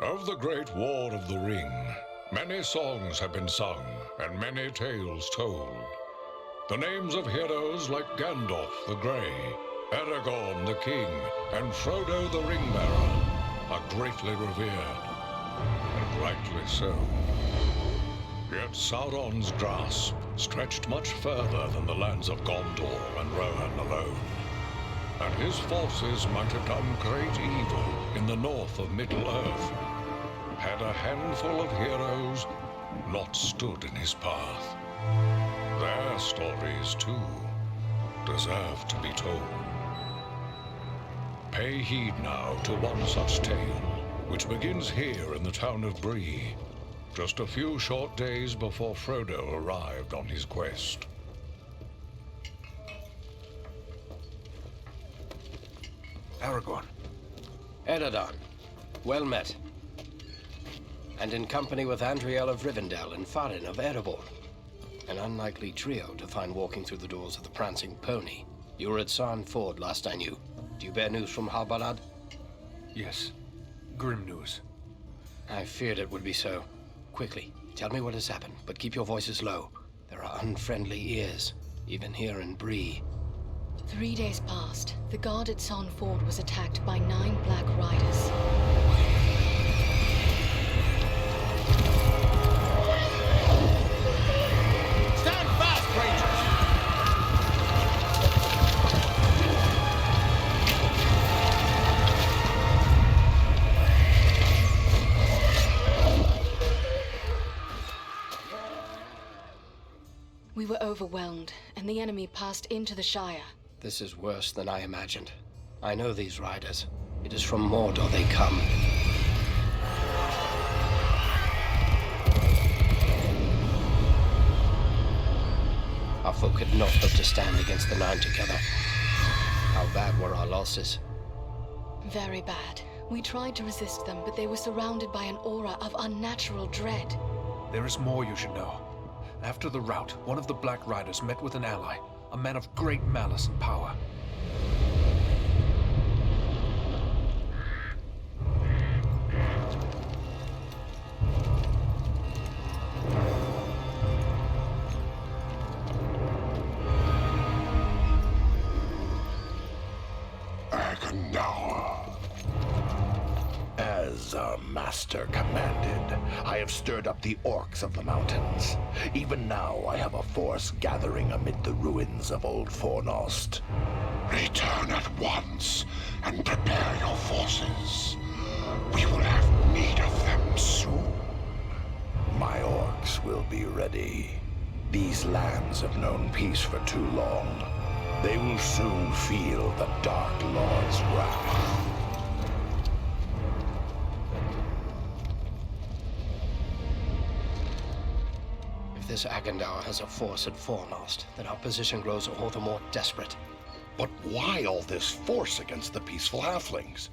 Of the Great War of the Ring, many songs have been sung and many tales told. The names of heroes like Gandalf the Grey, Aragorn the King, and Frodo the Ring-Bearer are greatly revered, and rightly so. Yet Sauron's grasp stretched much further than the lands of Gondor and Rohan alone, and his forces might have done great evil in the north of Middle-earth, had a handful of heroes not stood in his path. Their stories, too, deserve to be told. Pay heed now to one such tale, which begins here in the town of Bree, just a few short days before Frodo arrived on his quest. Aragorn. Eredon, well met. And in company with Andriel of Rivendell and Farin of Erebor. An unlikely trio to find walking through the doors of the Prancing Pony. You were at Sarn Ford last I knew. Do you bear news from Harbalad? Yes. Grim news. I feared it would be so. Quickly, tell me what has happened, but keep your voices low. There are unfriendly ears, even here in Bree. 3 days passed. The guard at Sarn Ford was attacked by 9 Black Riders. Stand fast, Rangers! We were overwhelmed, and the enemy passed into the Shire. This is worse than I imagined. I know these riders. It is from Mordor they come. Our folk could not hope to stand against the 9 together. How bad were our losses? Very bad. We tried to resist them, but they were surrounded by an aura of unnatural dread. There is more you should know. After the rout, one of the Black Riders met with an ally, a man of great malice and power. As our master commanded, I have stirred up the orcs of the mountains. Even now I have a force gathering amid the ruins of old Fornost. Return at once and prepare your forces. We will have need of them soon. My orcs will be ready. These lands have known peace for too long. They will soon feel the Dark Lord's wrath. If this Agandaur has a force at Fornost, then our position grows all the more desperate. But why all this force against the peaceful halflings?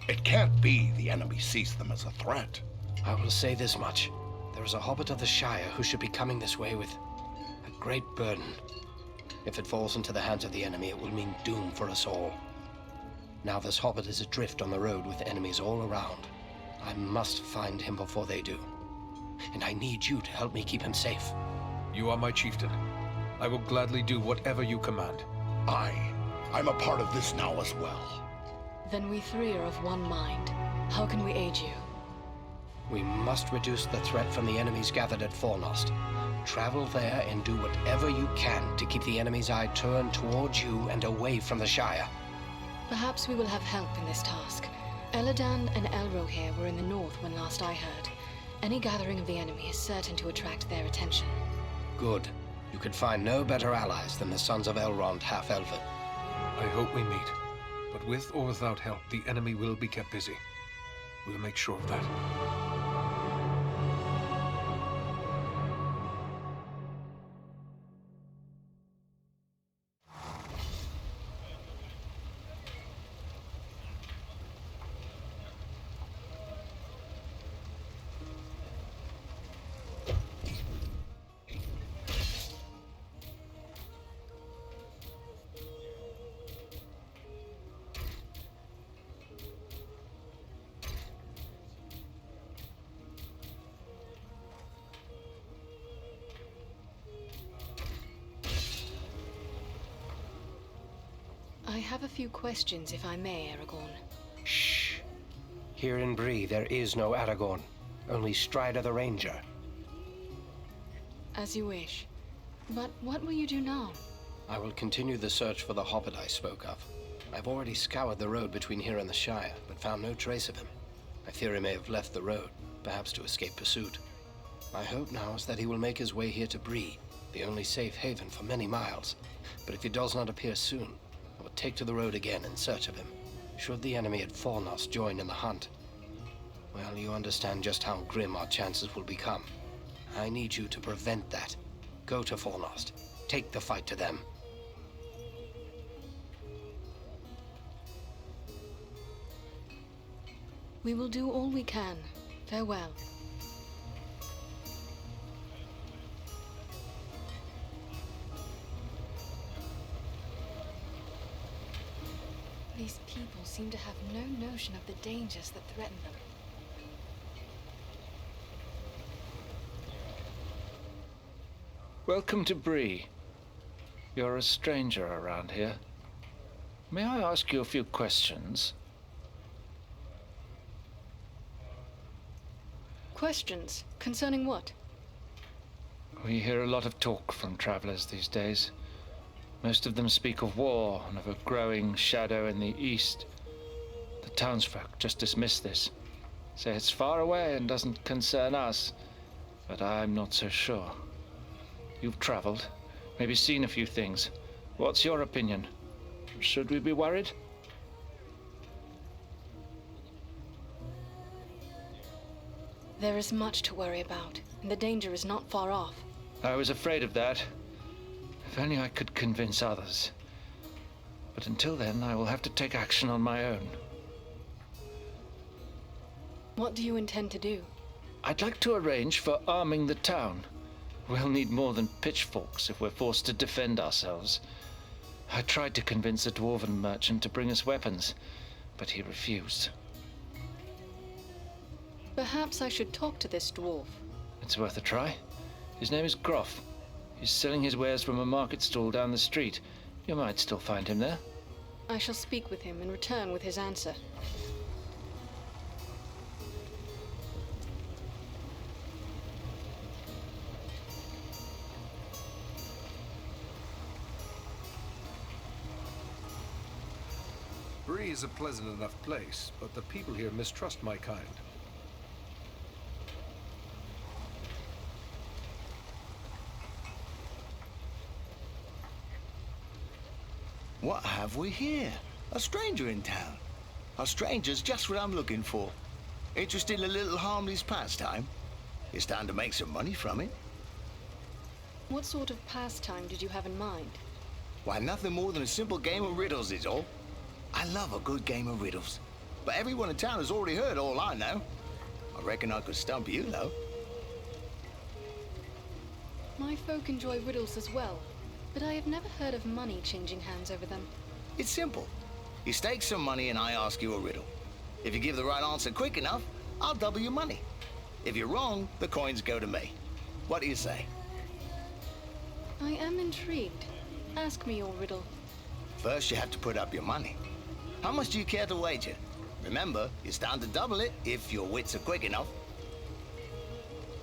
It can't be the enemy sees them as a threat. I will say this much. There is a hobbit of the Shire who should be coming this way with a great burden. If it falls into the hands of the enemy, it will mean doom for us all. Now this hobbit is adrift on the road with enemies all around. I must find him before they do. And I need you to help me keep him safe. You are my chieftain. I will gladly do whatever you command. I'm a part of this now as well. Then we 3 are of one mind. How can we aid you? We must reduce the threat from the enemies gathered at Fornost. Travel there and do whatever you can to keep the enemy's eye turned towards you and away from the Shire. Perhaps we will have help in this task. Eladan and Elrohir were in the north when last I heard. Any gathering of the enemy is certain to attract their attention. Good. You could find no better allies than the sons of Elrond half-elven. I hope we meet. But with or without help, the enemy will be kept busy. We'll make sure of that. have a few questions, if I may, Aragorn. Shh. Here in Bree, there is no Aragorn. Only Strider the Ranger. As you wish. But what will you do now? I will continue the search for the hobbit I spoke of. I've already scoured the road between here and the Shire, but found no trace of him. I fear he may have left the road, perhaps to escape pursuit. My hope now is that he will make his way here to Bree, the only safe haven for many miles. But if he does not appear soon, I will take to the road again in search of him. Should the enemy at Fornost join in the hunt, well, you understand just how grim our chances will become. I need you to prevent that. Go to Fornost. Take the fight to them. We will do all we can. Farewell. These people seem to have no notion of the dangers that threaten them. Welcome to Bree. You're a stranger around here. May I ask you a few questions? Questions? Concerning what? We hear a lot of talk from travelers these days. Most of them speak of war and of a growing shadow in the east. The townsfolk just dismiss this, say it's far away and doesn't concern us, but I'm not so sure. You've traveled, maybe seen a few things. What's your opinion? Should we be worried? There is much to worry about, and the danger is not far off. I was afraid of that. If only I could convince others. But until then, I will have to take action on my own. What do you intend to do? I'd like to arrange for arming the town. We'll need more than pitchforks if we're forced to defend ourselves. I tried to convince a dwarven merchant to bring us weapons, but he refused. Perhaps I should talk to this dwarf. It's worth a try. His name is Groff. He's selling his wares from a market stall down the street. You might still find him there. I shall speak with him and return with his answer. Bree is a pleasant enough place, but the people here mistrust my kind. What have we here? A stranger in town. A stranger's just what I'm looking for. Interested in a little harmless pastime? You stand to make some money from it. What sort of pastime did you have in mind? Why, nothing more than a simple game of riddles is all. I love a good game of riddles. But everyone in town has already heard all I know. I reckon I could stump you, though. My folk enjoy riddles as well, but I have never heard of money changing hands over them. It's simple. You stake some money and I ask you a riddle. If you give the right answer quick enough, I'll double your money. If you're wrong, the coins go to me. What do you say? I am intrigued. Ask me your riddle. First, you have to put up your money. How much do you care to wager? Remember, you stand to double it if your wits are quick enough.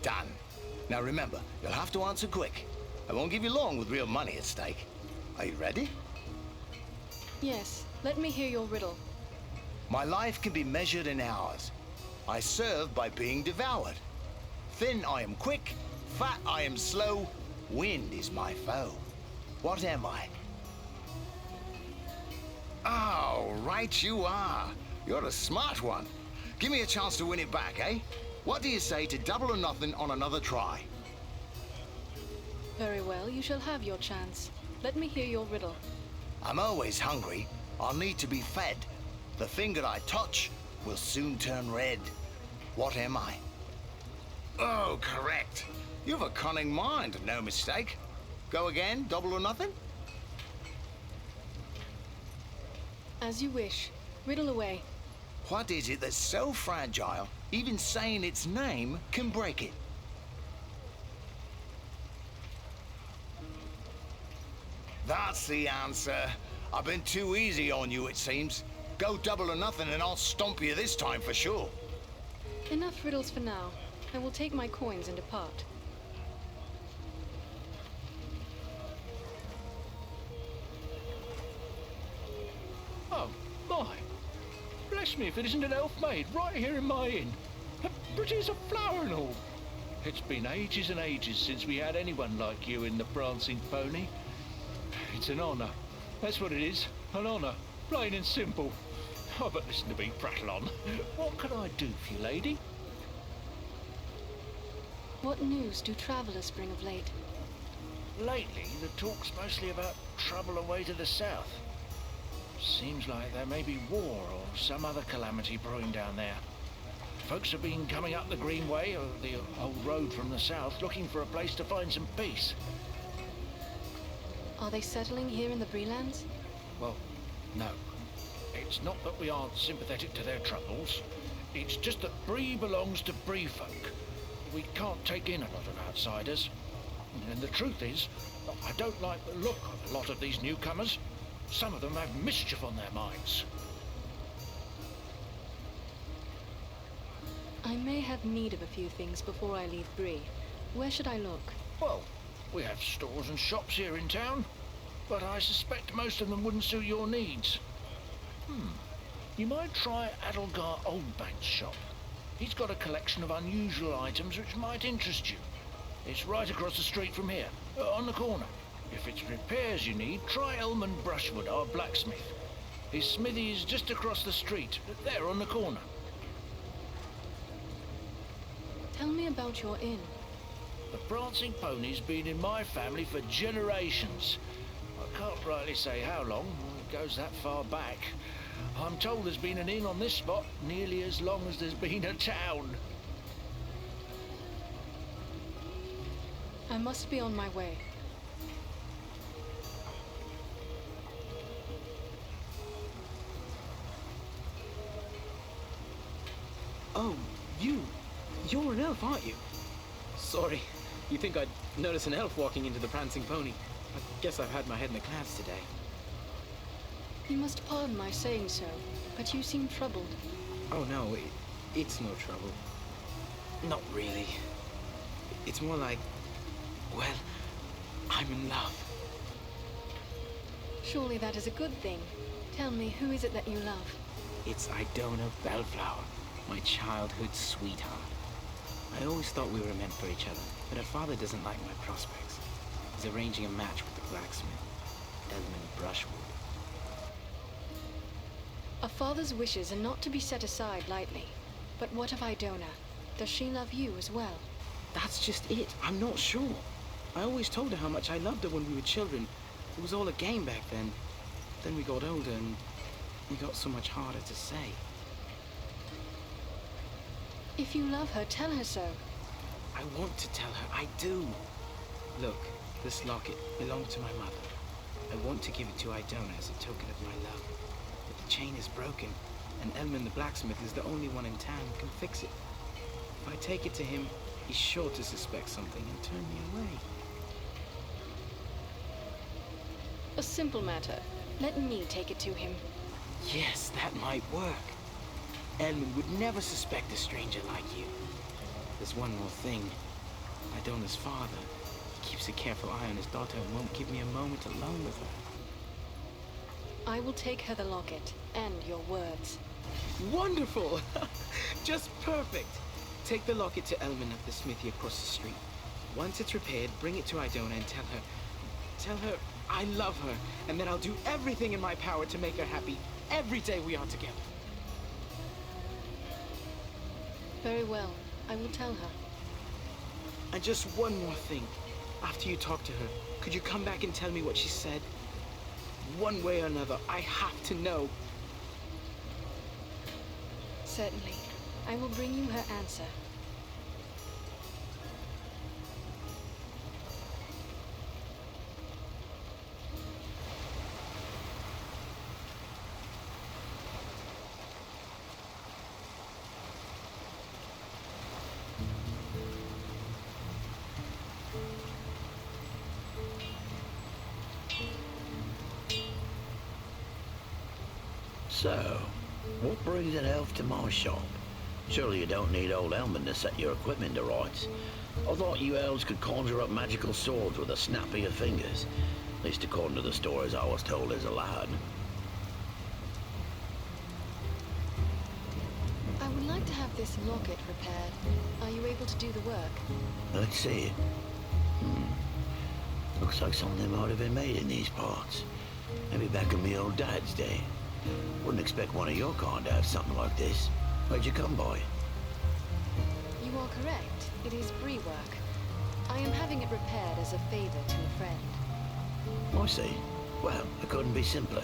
Done. Now remember, you'll have to answer quick. I won't give you long with real money at stake. Are you ready? Yes, let me hear your riddle. My life can be measured in hours. I serve by being devoured. Thin I am quick, fat I am slow, wind is my foe. What am I? Oh, right you are. You're a smart one. Give me a chance to win it back, eh? What do you say to double or nothing on another try? Very well, you shall have your chance. Let me hear your riddle. I'm always hungry. I'll need to be fed. The finger I touch will soon turn red. What am I? Oh, correct. You've a cunning mind, no mistake. Go again, double or nothing? As you wish. Riddle away. What is it that's so fragile, even saying its name can break it? That's the answer. I've been too easy on you, it seems. Go double or nothing and I'll stomp you this time for sure. Enough riddles for now. I will take my coins and depart. Oh, my. Bless me if it isn't an elf maid right here in my inn. Pretty as a flower and all. It's been ages and ages since we had anyone like you in the Prancing Pony. It's an honour. That's what it is. An honour. Plain and simple. Oh, but listen to me prattle on. What can I do for you, lady? What news do travelers bring of late? Lately, the talk's mostly about trouble away to the south. Seems like there may be war or some other calamity brewing down there. Folks have been coming up the Greenway, or the old road from the south, looking for a place to find some peace. Are they settling here in the Breelands? Well, no. It's not that we aren't sympathetic to their troubles. It's just that Bree belongs to Bree folk. We can't take in a lot of outsiders. And the truth is, I don't like the look of a lot of these newcomers. Some of them have mischief on their minds. I may have need of a few things before I leave Bree. Where should I look? Well, we have stores and shops here in town, but I suspect most of them wouldn't suit your needs. You might try Adelgar Oldbank's shop. He's got a collection of unusual items which might interest you. It's right across the street from here, on the corner. If it's repairs you need, try Elman Brushwood, our blacksmith. His smithy is just across the street, there on the corner. Tell me about your inn. The Prancing Pony's been in my family for generations. I can't rightly say how long, it goes that far back. I'm told there's been an inn on this spot nearly as long as there's been a town. I must be on my way. Oh, you're an elf, aren't you? Sorry, you think I'd notice an elf walking into the Prancing Pony? I guess I've had my head in the clouds today. You must pardon my saying so, but you seem troubled. Oh no, it's no trouble. Not really. It's more like, well, I'm in love. Surely that is a good thing. Tell me, who is it that you love? It's Idona Bellflower, my childhood sweetheart. I always thought we were meant for each other, but her father doesn't like my prospects. He's arranging a match with the blacksmith, Elman Brushwood. A father's wishes are not to be set aside lightly. But what of Idona? Does she love you as well? That's just it. I'm not sure. I always told her how much I loved her when we were children. It was all a game back then. Then we got older and it got so much harder to say. If you love her, tell her so. I want to tell her. I do. Look, this locket belonged to my mother. I want to give it to Idona as a token of my love. But the chain is broken, and Elman the blacksmith is the only one in town who can fix it. If I take it to him, he's sure to suspect something and turn me away. A simple matter. Let me take it to him. Yes, that might work. Elman would never suspect a stranger like you. There's one more thing. Idona's father. He keeps a careful eye on his daughter and won't give me a moment alone with her. I will take her the locket, and your words. Wonderful! Just perfect! Take the locket to Elman at the smithy across the street. Once it's repaired, bring it to Idona and tell her I love her, and then I'll do everything in my power to make her happy every day we are together. Very well. I will tell her. And just one more thing. After you talk to her, could you come back and tell me what she said? One way or another, I have to know. Certainly. I will bring you her answer. So, what brings an elf to my shop? Surely you don't need old Elman to set your equipment to rights. I thought you elves could conjure up magical swords with a snap of your fingers. At least according to the stories I was told as a lad. I would like to have this locket repaired. Are you able to do the work? Let's see it. Looks like something might have been made in these parts. Maybe back in me old dad's day. Wouldn't expect one of your kind to have something like this. Where'd you come by? You are correct. It is Bree work. I am having it repaired as a favor to a friend. I see. Well, it couldn't be simpler.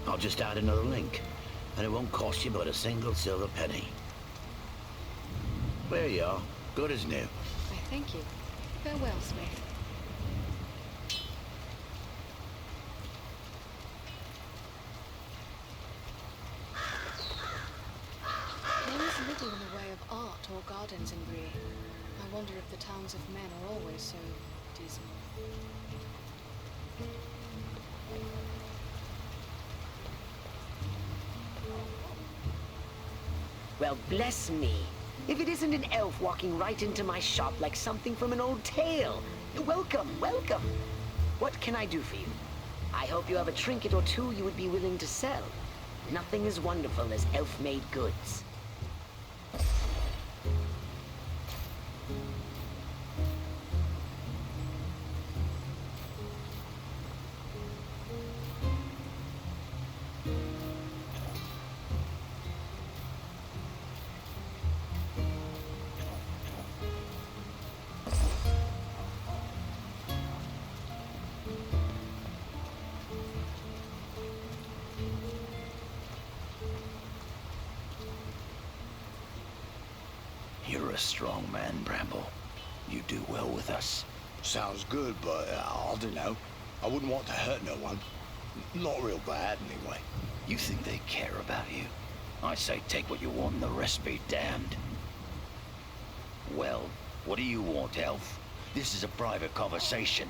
I'll just add another link. And it won't cost you but a single silver penny. There you are. Good as new. I thank you. Farewell, Smith. There is little in the way of art or gardens in Bree. I wonder if the towns of men are always so dismal. Well, bless me. If it isn't an elf walking right into my shop like something from an old tale. Welcome, welcome. What can I do for you? I hope you have a trinket or two you would be willing to sell. Nothing as wonderful as elf-made goods. You're a strong man, Bramble. You do well with us. Sounds good, but I don't know. I wouldn't want to hurt no one. Not real bad, anyway. You think they care about you? I say take what you want and the rest be damned. Well, what do you want, elf? This is a private conversation.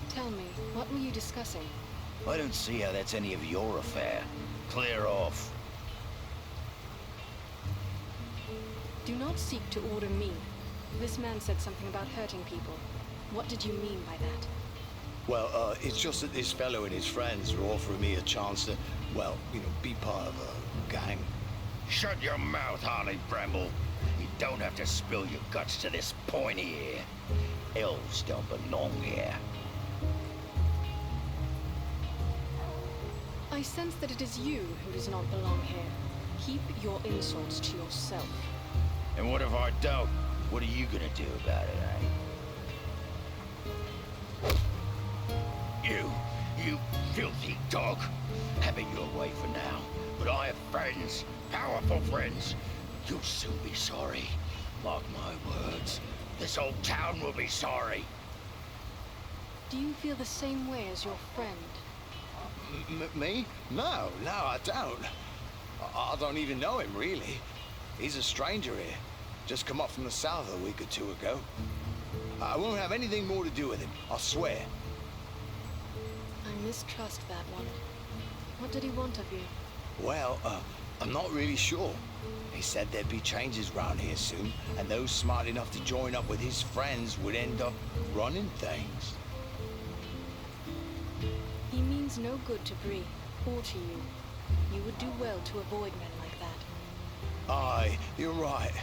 Tell me, what were you discussing? I don't see how that's any of your affair. Clear off. Do not seek to order me. This man said something about hurting people. What did you mean by that? Well, it's just that this fellow and his friends are offering me a chance to, well, be part of a gang. Shut your mouth, Harley Bramble. You don't have to spill your guts to this pointy ear. Elves don't belong here. I sense that it is you who does not belong here. Keep your insults to yourself. And what if I don't? What are you gonna do about it, eh? You filthy dog. Have it your way for now. But I have friends, powerful friends. You'll soon be sorry. Mark my words. This whole town will be sorry. Do you feel the same way as your friend? Me? No, I don't. I don't even know him, really. He's a stranger here. Just come up from the south a week or two ago. I won't have anything more to do with him, I swear. I mistrust that one. What did he want of you? Well, I'm not really sure. He said there'd be changes round here soon, and those smart enough to join up with his friends would end up running things. He means no good to Bree, or to you. You would do well to avoid men like that. Aye, you're right.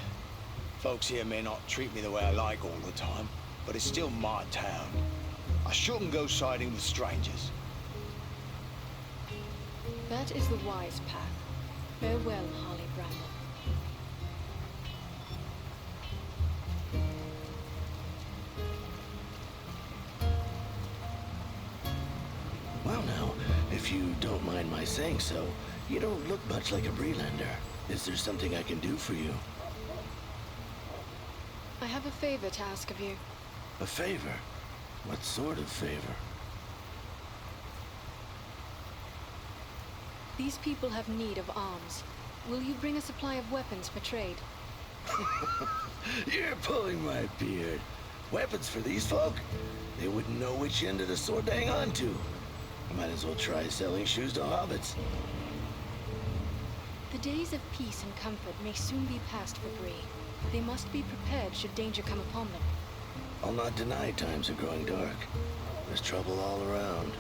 Folks here may not treat me the way I like all the time, but it's still my town. I shouldn't go siding with strangers. That is the wise path. Farewell, Harley Bramble. Well now, if you don't mind my saying so, you don't look much like a Breelander. Is there something I can do for you? I have a favor to ask of you. A favor? What sort of favor? These people have need of arms. Will you bring a supply of weapons for trade? You're pulling my beard. Weapons for these folk? They wouldn't know which end of the sword to hang on to. I might as well try selling shoes to hobbits. The days of peace and comfort may soon be past for Bree. They must be prepared should danger come upon them. I'll not deny times are growing dark. There's trouble all around.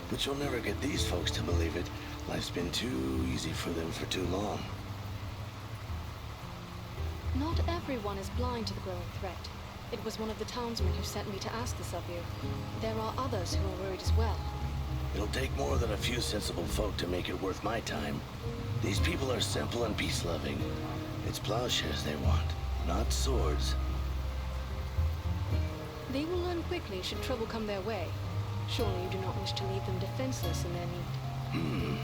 But you'll never get these folks to believe it. Life's been too easy for them for too long. Not everyone is blind to the growing threat. It was one of the townsmen who sent me to ask this of you. There are others who are worried as well. It'll take more than a few sensible folk to make it worth my time. These people are simple and peace-loving. It's plowshares they want, not swords. They will learn quickly should trouble come their way. Surely you do not wish to leave them defenseless in their need.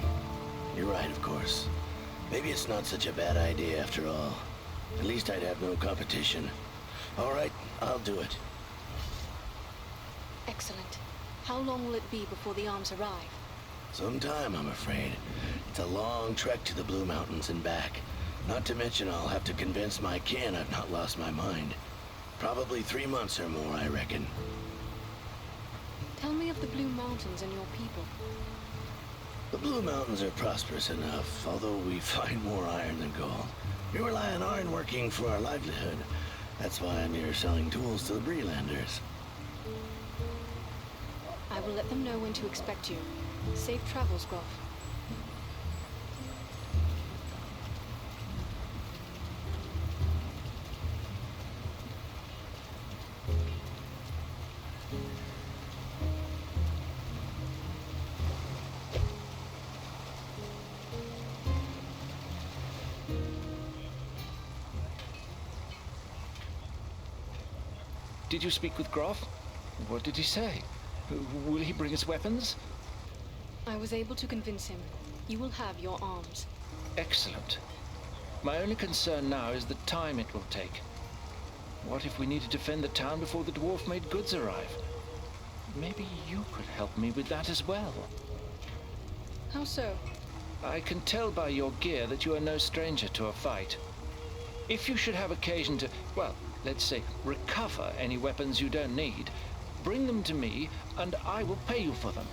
You're right, of course. Maybe it's not such a bad idea after all. At least I'd have no competition. All right, I'll do it. Excellent. How long will it be before the arms arrive? Some time, I'm afraid. It's a long trek to the Blue Mountains and back. Not to mention I'll have to convince my kin I've not lost my mind. Probably 3 months or more, I reckon. Tell me of the Blue Mountains and your people. The Blue Mountains are prosperous enough, although we find more iron than gold. We rely on iron working for our livelihood. That's why I'm here selling tools to the Brelanders. I will let them know when to expect you. Safe travels, Groff. Did you speak with Groff? What did he say? Will he bring us weapons? I was able to convince him. You will have your arms. Excellent. My only concern now is the time it will take. What if we need to defend the town before the dwarf-made goods arrive? Maybe you could help me with that as well. How so? I can tell by your gear that you are no stranger to a fight. If you should have occasion to, well, let's say, recover any weapons you don't need, bring them to me, and I will pay you for them.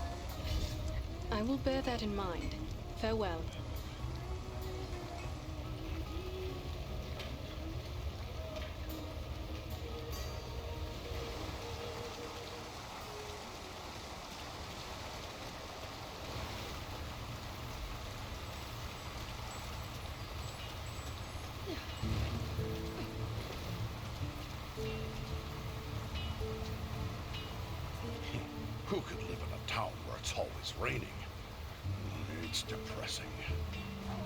I will bear that in mind. Farewell. Who could live in a town where it's always raining? It's depressing. Oh,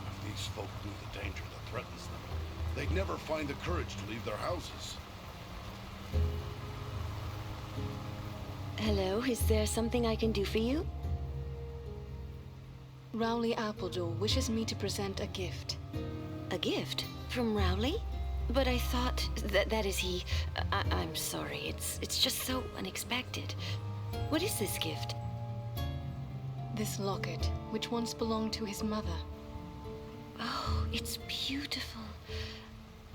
if these folk knew the danger that threatens them, they'd never find the courage to leave their houses. Hello, is there something I can do for you? Rowley Appledore wishes me to present a gift. A gift? From Rowley? But I thought that is he. I'm sorry, it's just so unexpected. What is this gift? This locket, which once belonged to his mother. Oh, it's beautiful.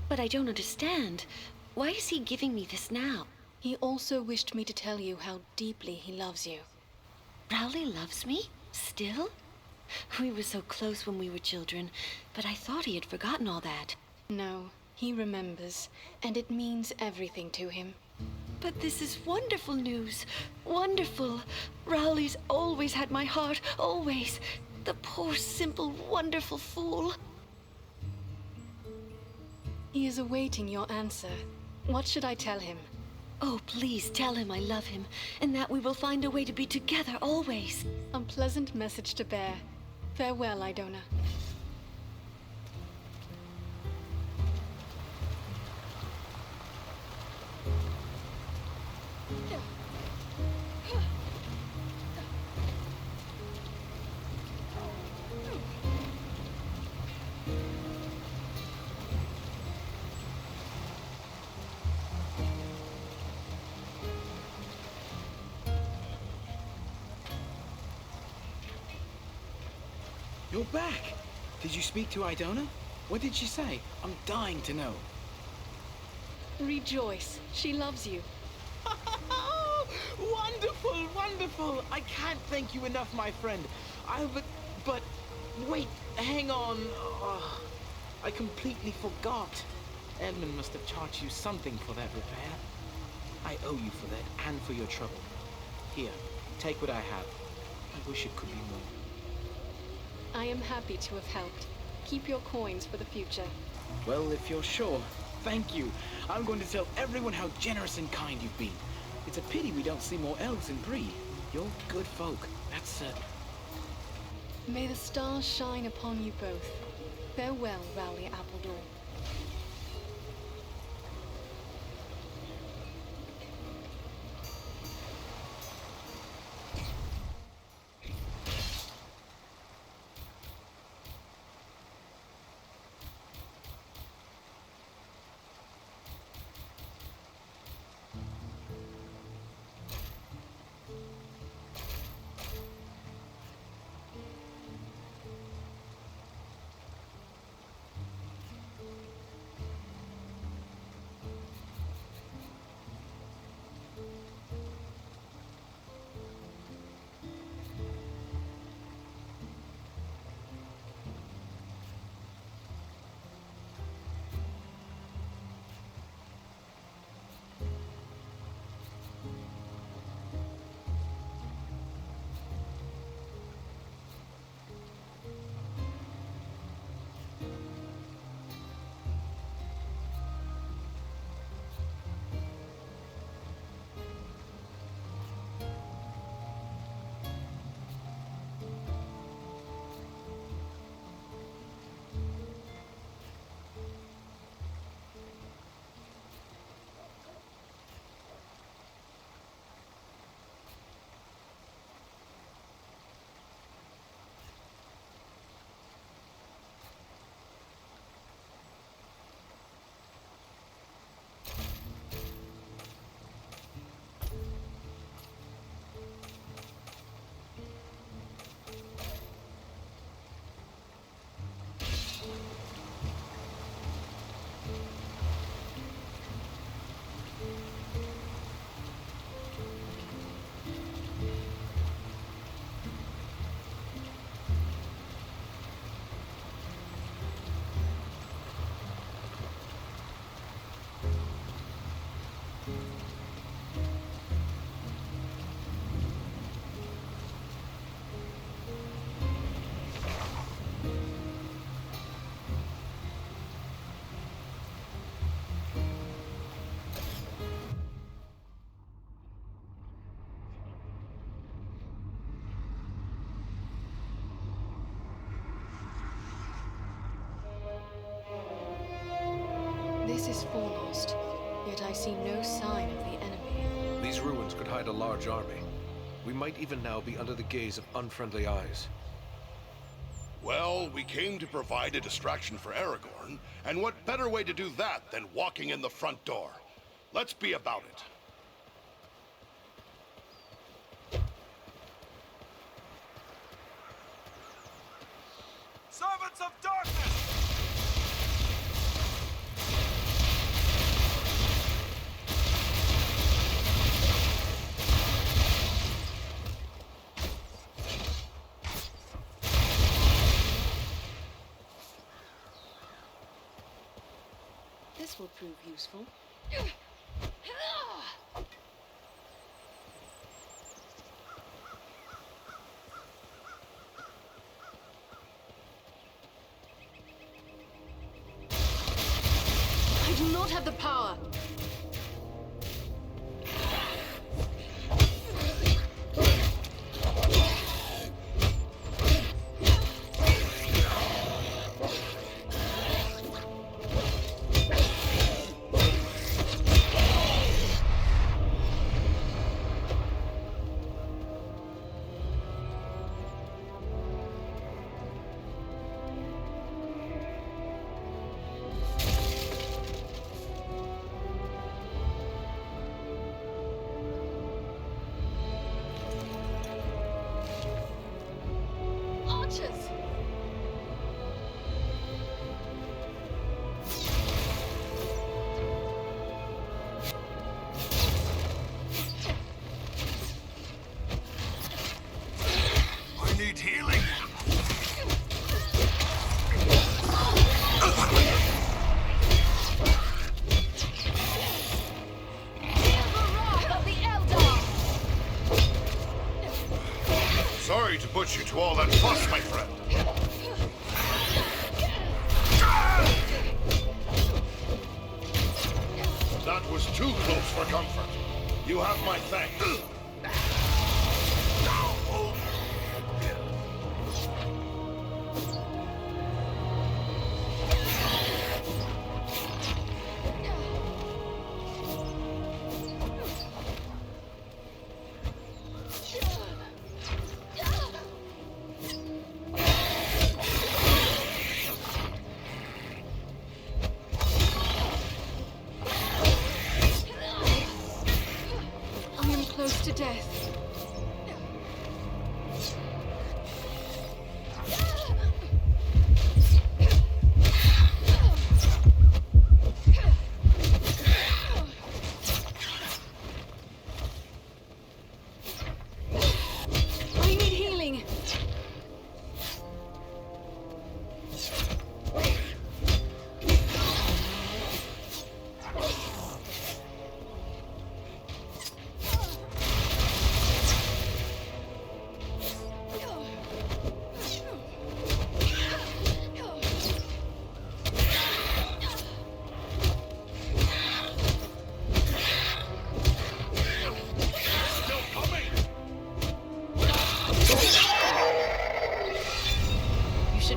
But I don't understand. Why is he giving me this now? He also wished me to tell you how deeply he loves you. Rowley loves me? Still? We were so close when we were children, but I thought he had forgotten all that. No, he remembers, and it means everything to him. But this is wonderful news. Wonderful. Rowley's always had my heart, always. The poor, simple, wonderful fool. He is awaiting your answer. What should I tell him? Oh, please tell him I love him, and that we will find a way to be together always. A pleasant message to bear. Farewell, Idona. You're back! Did you speak to Idona? What did she say? I'm dying to know. Rejoice. She loves you. Wonderful, wonderful. I can't thank you enough, my friend. But, wait, hang on. Oh, I completely forgot. Edmund must have charged you something for that repair. I owe you for that and for your trouble. Here, take what I have. I wish it could be more. I am happy to have helped. Keep your coins for the future. Well, if you're sure, thank you. I'm going to tell everyone how generous and kind you've been. It's a pity we don't see more elves in Bree. You're good folk, that's certain. May the stars shine upon you both. Farewell, Rowley Appledore. This is Fornost, yet I see no sign of the enemy. These ruins could hide a large army. We might even now be under the gaze of unfriendly eyes. Well, we came to provide a distraction for Aragorn, and what better way to do that than walking in the front door? Let's be about it. Servants of darkness! This will prove useful. I do not have the power. put you to all that fuss, my friend? That was too close for comfort. You have my thanks. Close to death. I need healing.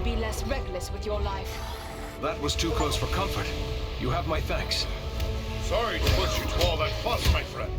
Be less reckless with your life. That was too close for comfort. You have my thanks. Sorry to put you to all that fuss, my friend.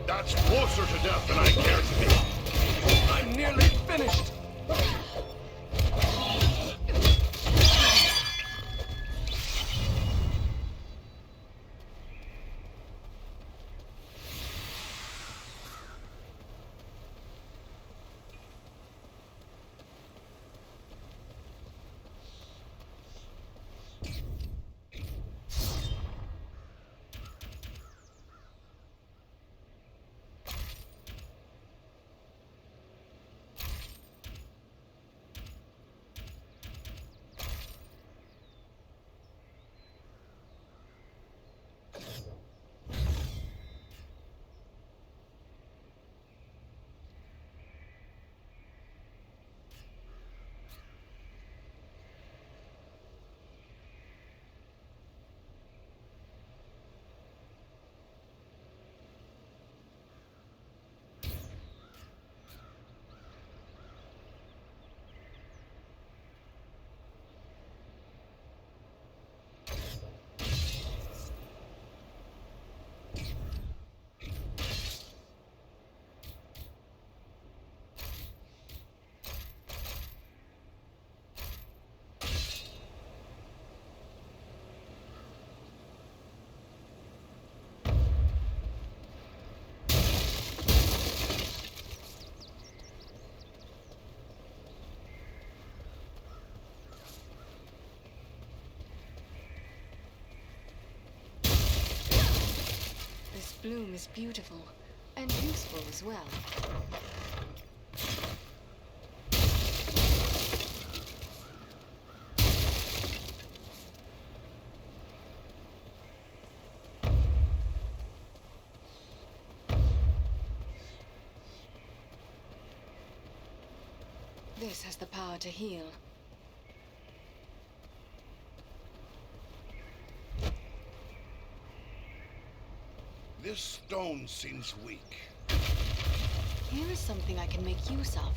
That's closer to death than I care to be. I'm nearly finished. This bloom is beautiful and useful as well. This has the power to heal. This stone seems weak. Here is something I can make use of.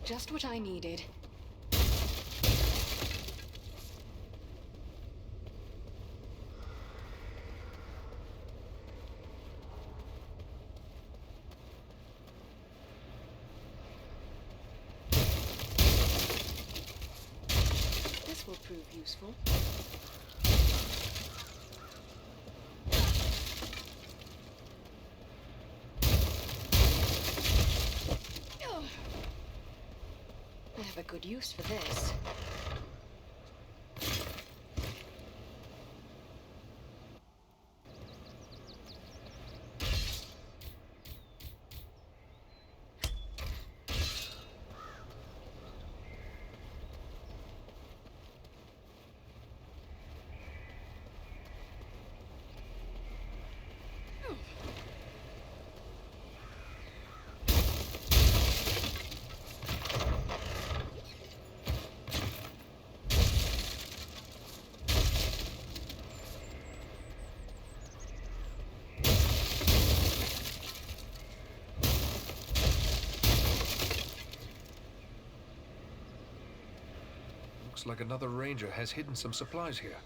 Just what I needed. This will prove useful. I have a good use for this. Looks like another ranger has hidden some supplies here.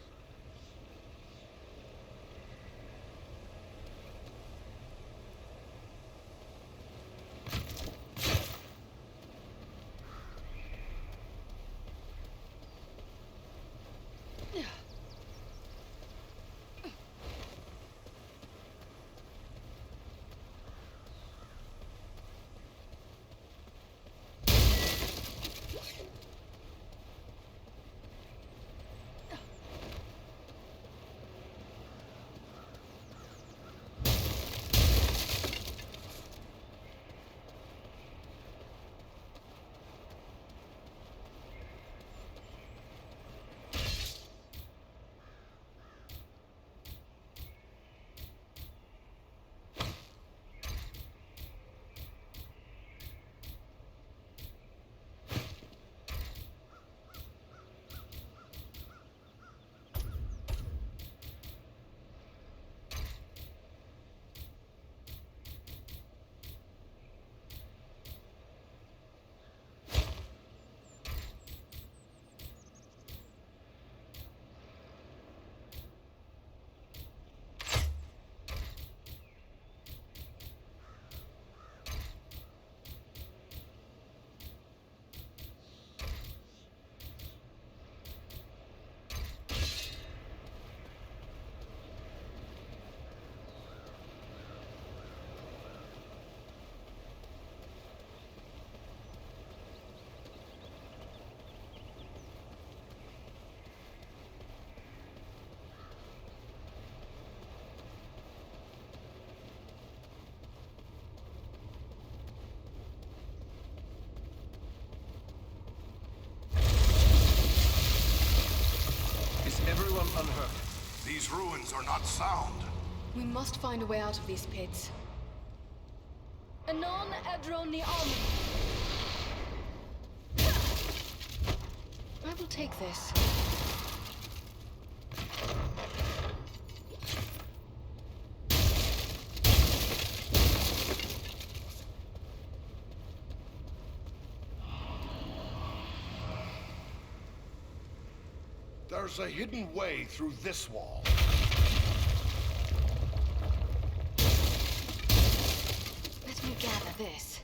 Everyone unhurt. These ruins are not sound. We must find a way out of these pits. Anon Edron the Army. I will take this. There's a hidden way through this wall. Let me gather this.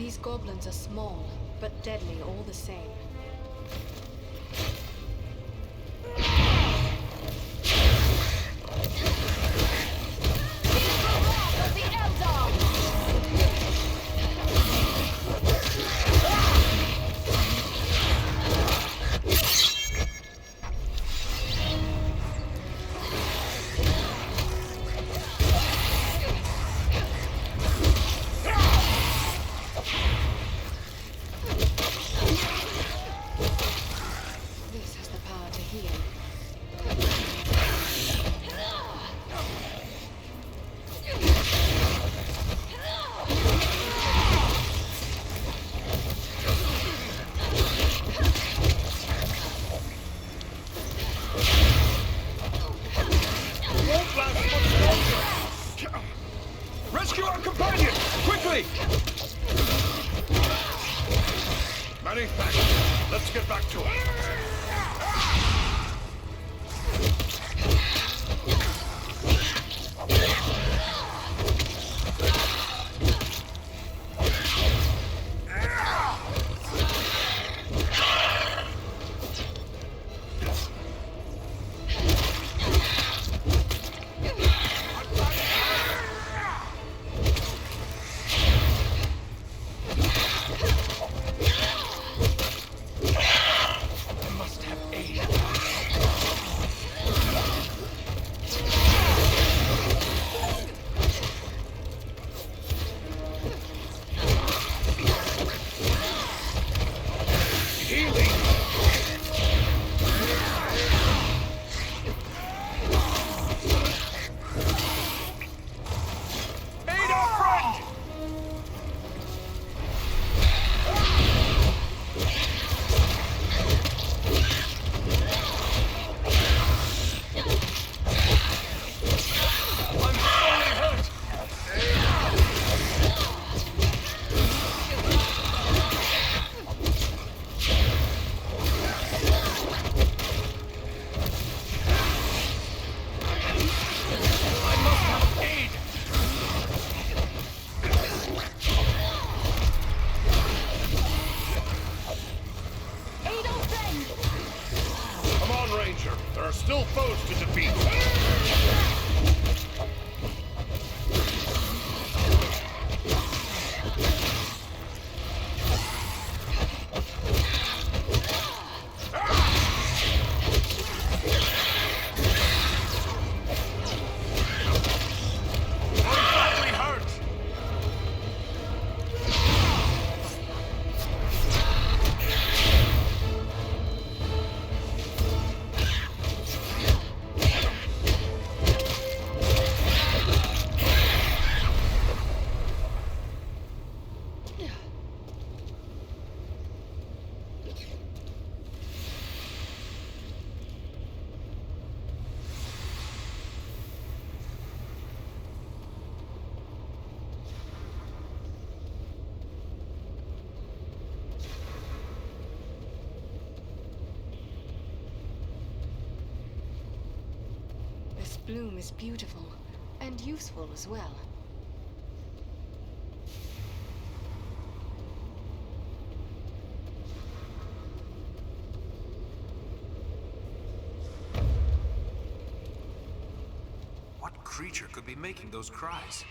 These goblins are small, but deadly all the same. This has the power to heal. Won't last much longer! Rescue our companion! Quickly! Many thanks. Let's get back to it. There are still foes to defeat. This bloom is beautiful, and useful as well. What creature could be making those cries?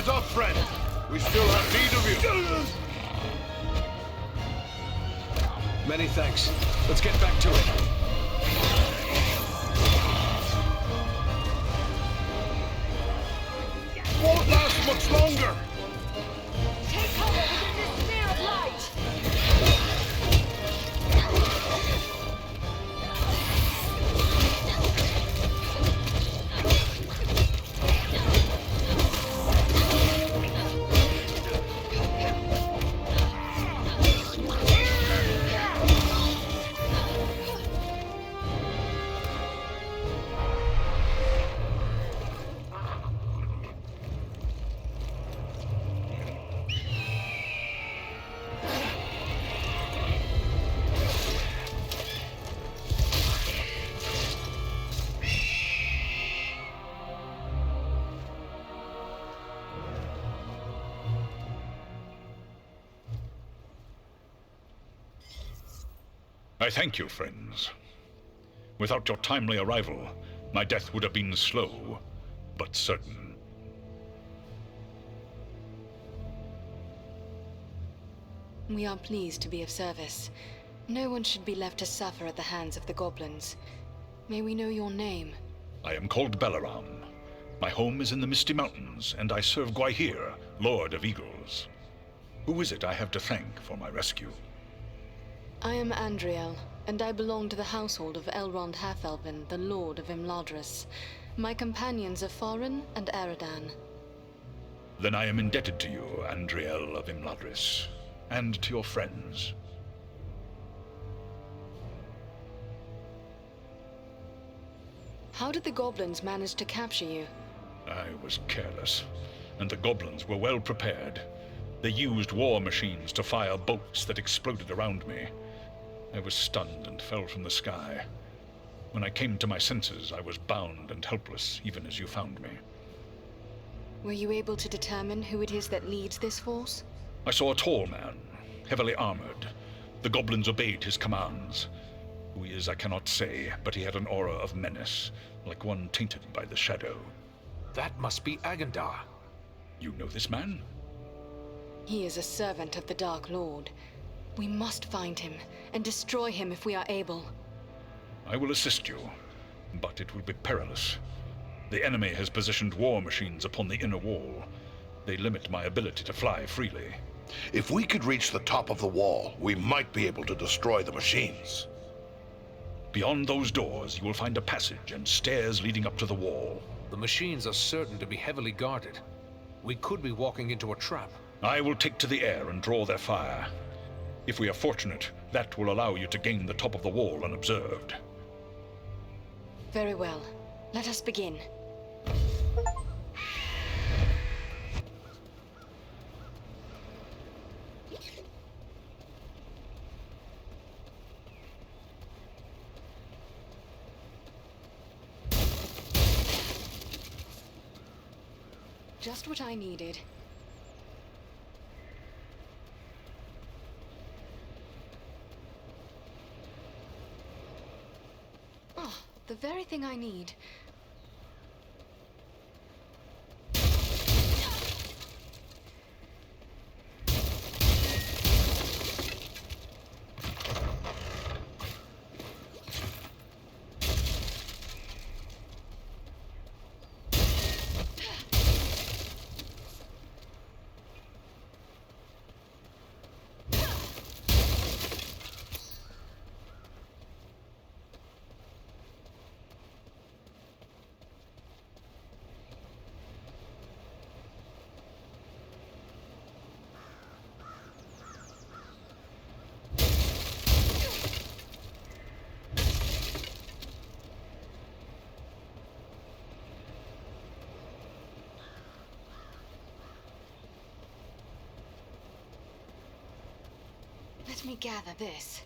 Rise up, friend. We still have need of you. Many thanks. Let's get back to it. Won't last much longer. Take cover within this sphere of light! I thank you, friends. Without your timely arrival, my death would have been slow, but certain. We are pleased to be of service. No one should be left to suffer at the hands of the goblins. May we know your name? I am called Balaram. My home is in the Misty Mountains, and I serve Gwaihir, Lord of Eagles. Who is it I have to thank for my rescue? I am Andriel, and I belong to the household of Elrond Half-Elven, the Lord of Imladris. My companions are Farin and Eridan. Then I am indebted to you, Andriel of Imladris, and to your friends. How did the goblins manage to capture you? I was careless, and the goblins were well prepared. They used war machines to fire bolts that exploded around me. I was stunned and fell from the sky. When I came to my senses, I was bound and helpless, even as you found me. Were you able to determine who it is that leads this force? I saw a tall man, heavily armored. The goblins obeyed his commands. Who he is, I cannot say, but he had an aura of menace, like one tainted by the shadow. That must be Agandar. You know this man? He is a servant of the Dark Lord. We must find him, and destroy him if we are able. I will assist you, but it will be perilous. The enemy has positioned war machines upon the inner wall. They limit my ability to fly freely. If we could reach the top of the wall, we might be able to destroy the machines. Beyond those doors, you will find a passage and stairs leading up to the wall. The machines are certain to be heavily guarded. We could be walking into a trap. I will take to the air and draw their fire. If we are fortunate, that will allow you to gain the top of the wall unobserved. Very well. Let us begin. Just what I needed. Oh, the very thing I need. Let me gather this.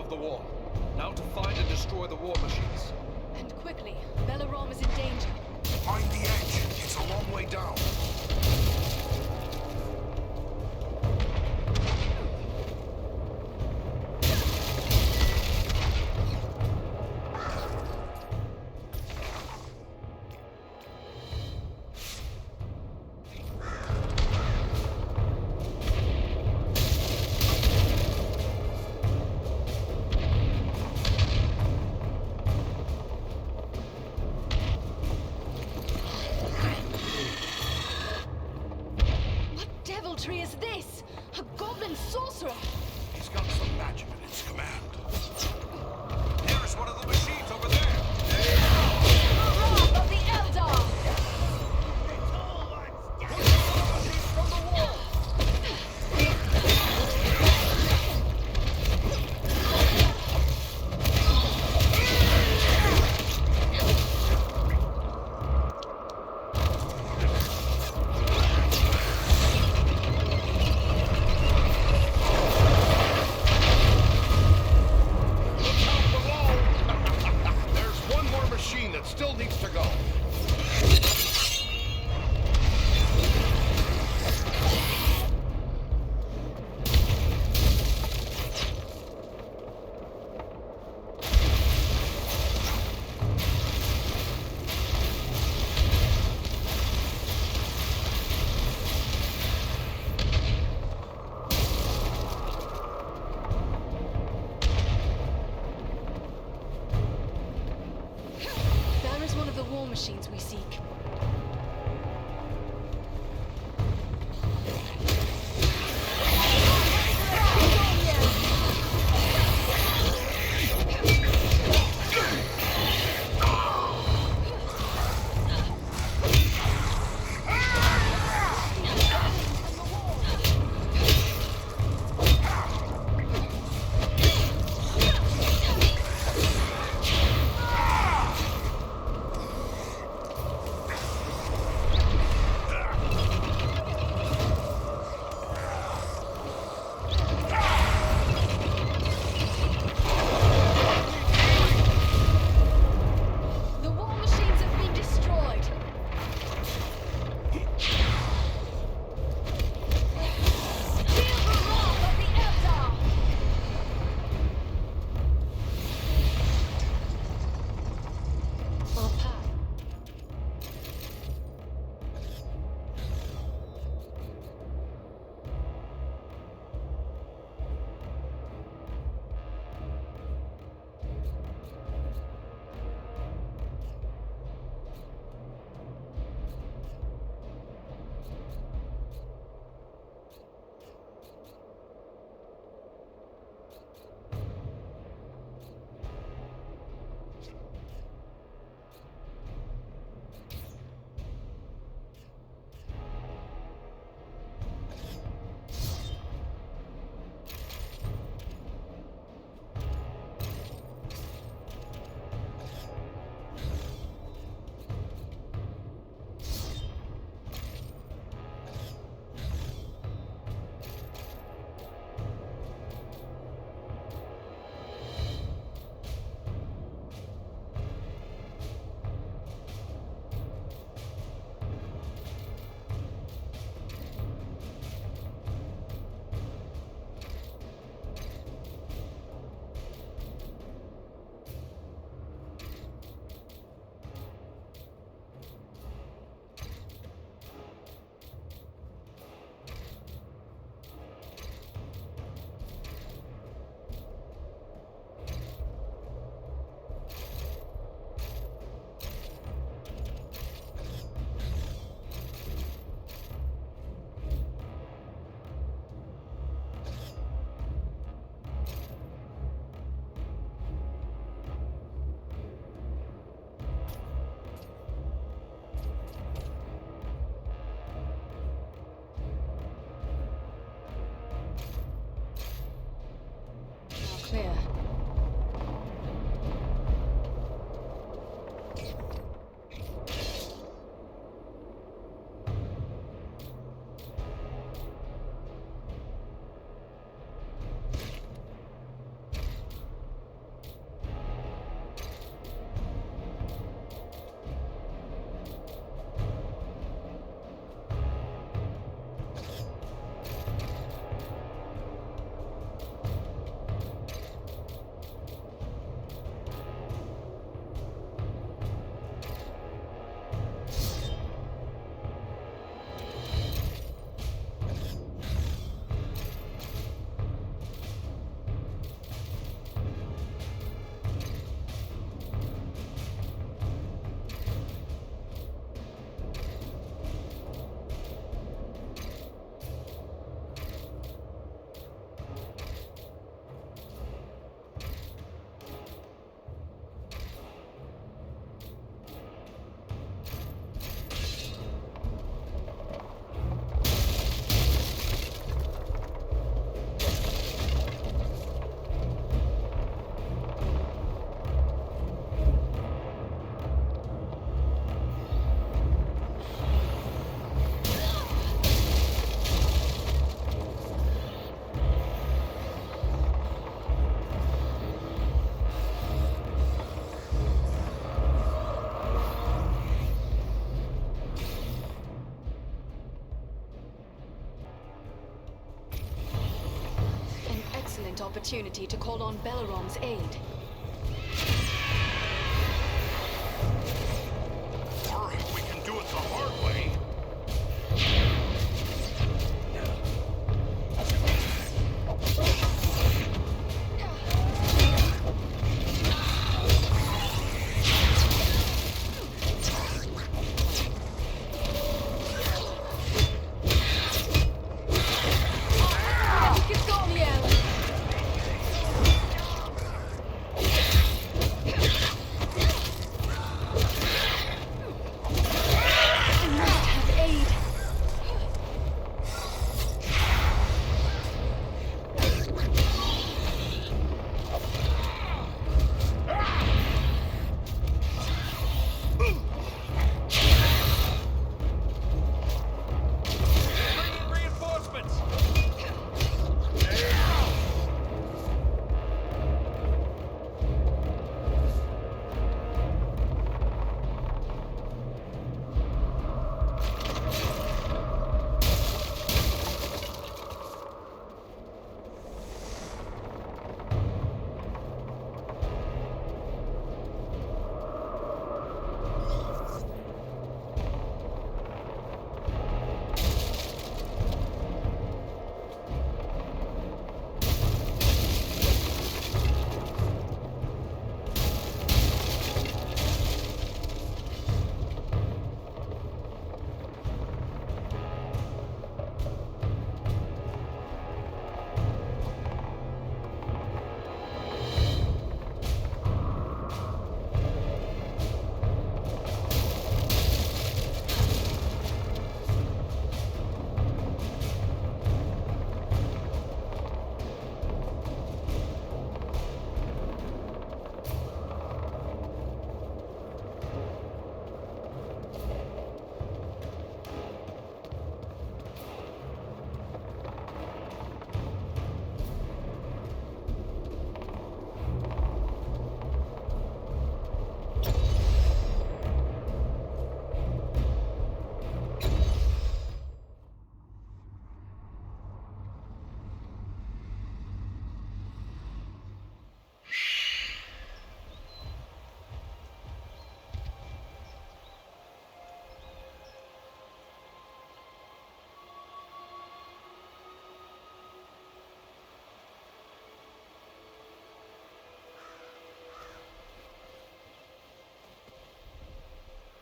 of the wall. Now to find and destroy the war machines. And quickly. Belarom is in danger. Find the edge. It's a long way down. Tree is this? A goblin sorcerer! He's got some magic in his command. There's one of the machines over there! Wrath of the Eldar! From the wall! brilliant opportunity to call on Belleron's aid. Or we can do it the hard way.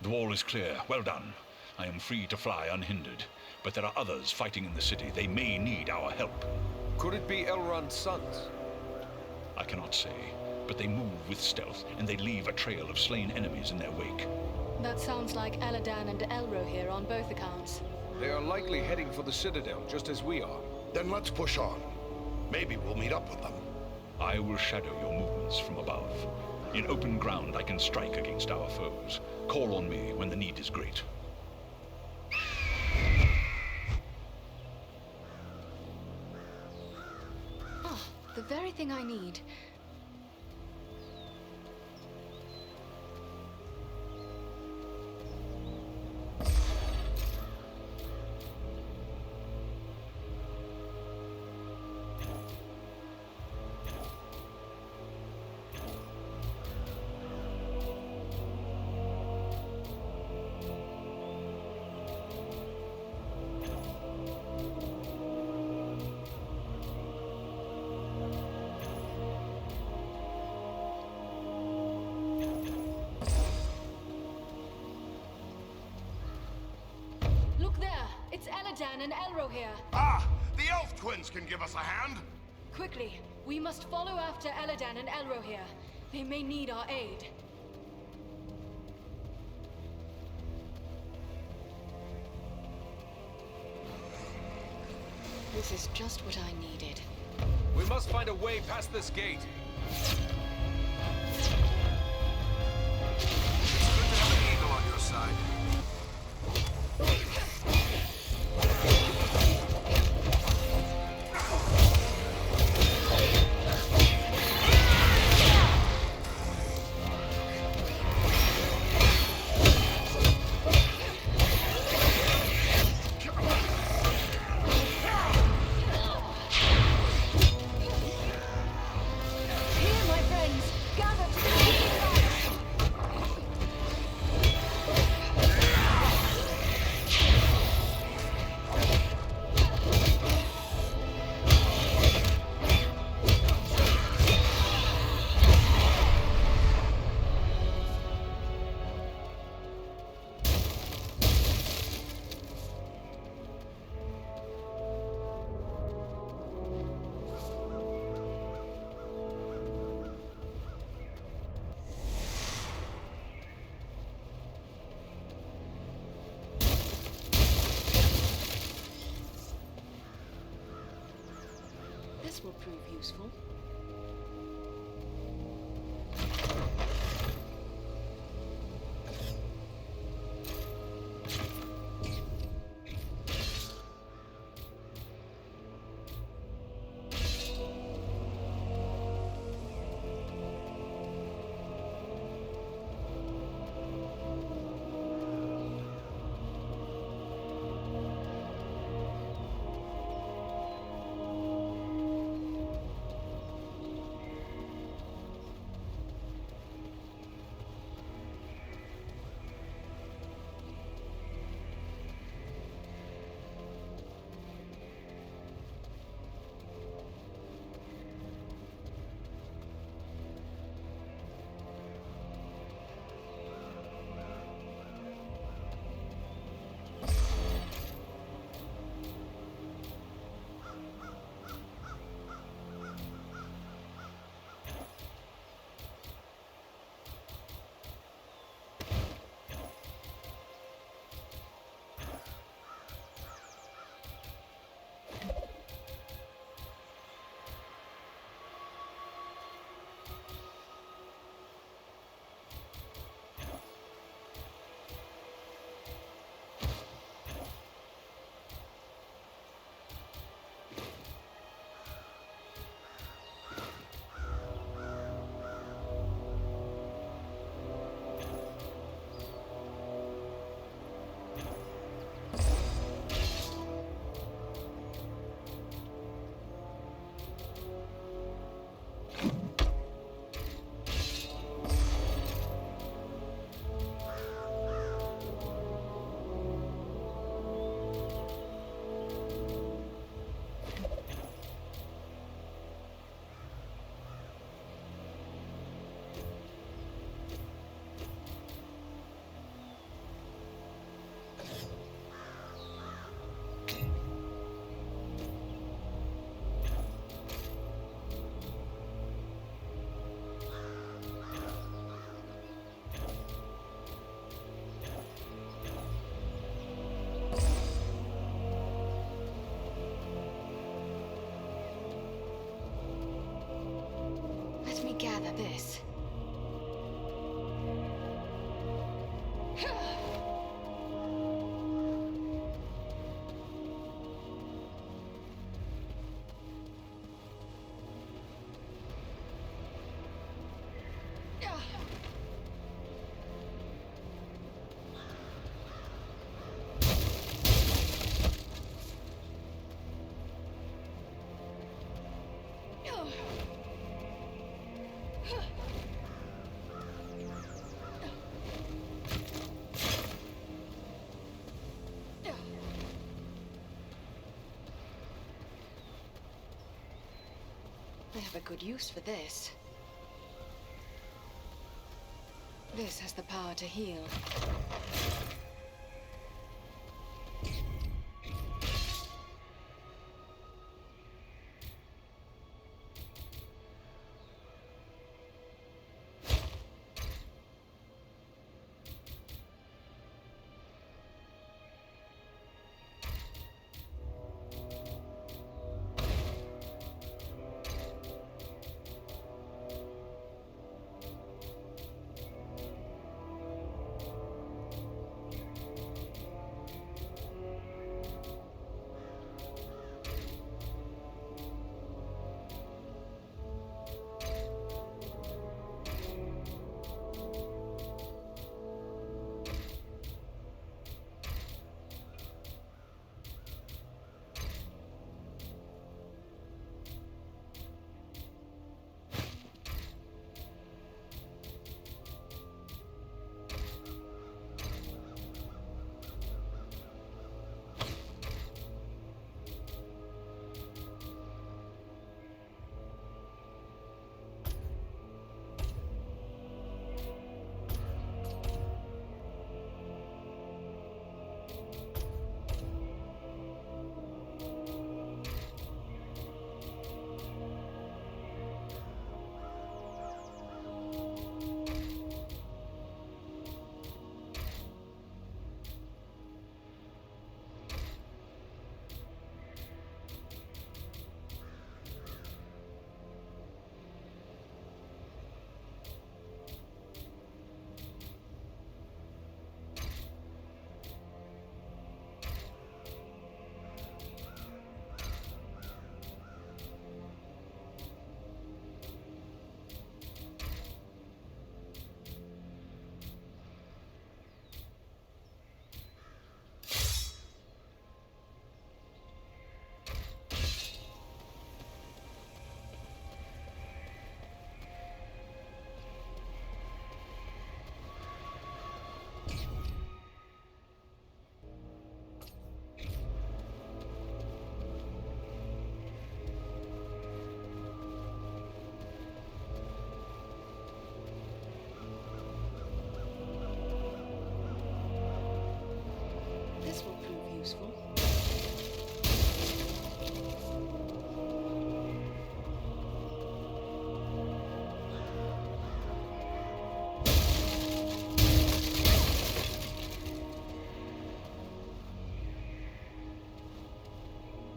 The wall is clear. Well done. I am free to fly unhindered. But there are others fighting in the city. They may need our help. Could it be Elrond's sons? I cannot say, but they move with stealth, and they leave a trail of slain enemies in their wake. That sounds like Eladan and Elro here on both accounts. They are likely heading for the Citadel, just as we are. Then let's push on. Maybe we'll meet up with them. I will shadow your movements from above. In open ground, I can strike against our foes. Call on me when the need is great. Ah, the very thing I need. It's Eladan and Elro here. Ah! The elf twins can give us a hand! Quickly, we must follow after Eladan and Elro here. They may need our aid. This is just what I needed. We must find a way past this gate. It's good to have an eagle on your side. will prove useful. Let me gather this. I have a good use for this. This has the power to heal.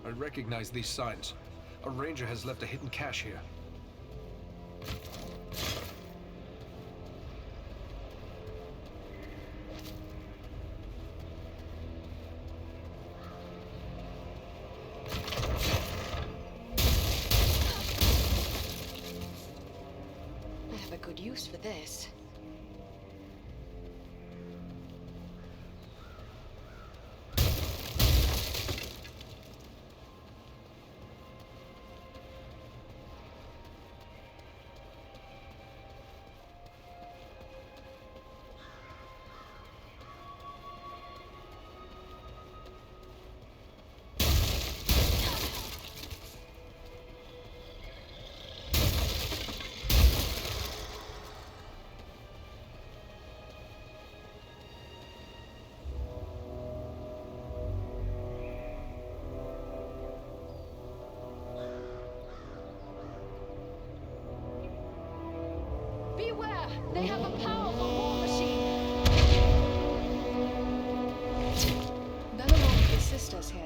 I recognize these signs. A ranger has left a hidden cache here. I have a good use for this. Beware! They have a powerful war machine! Bella won't assist us here.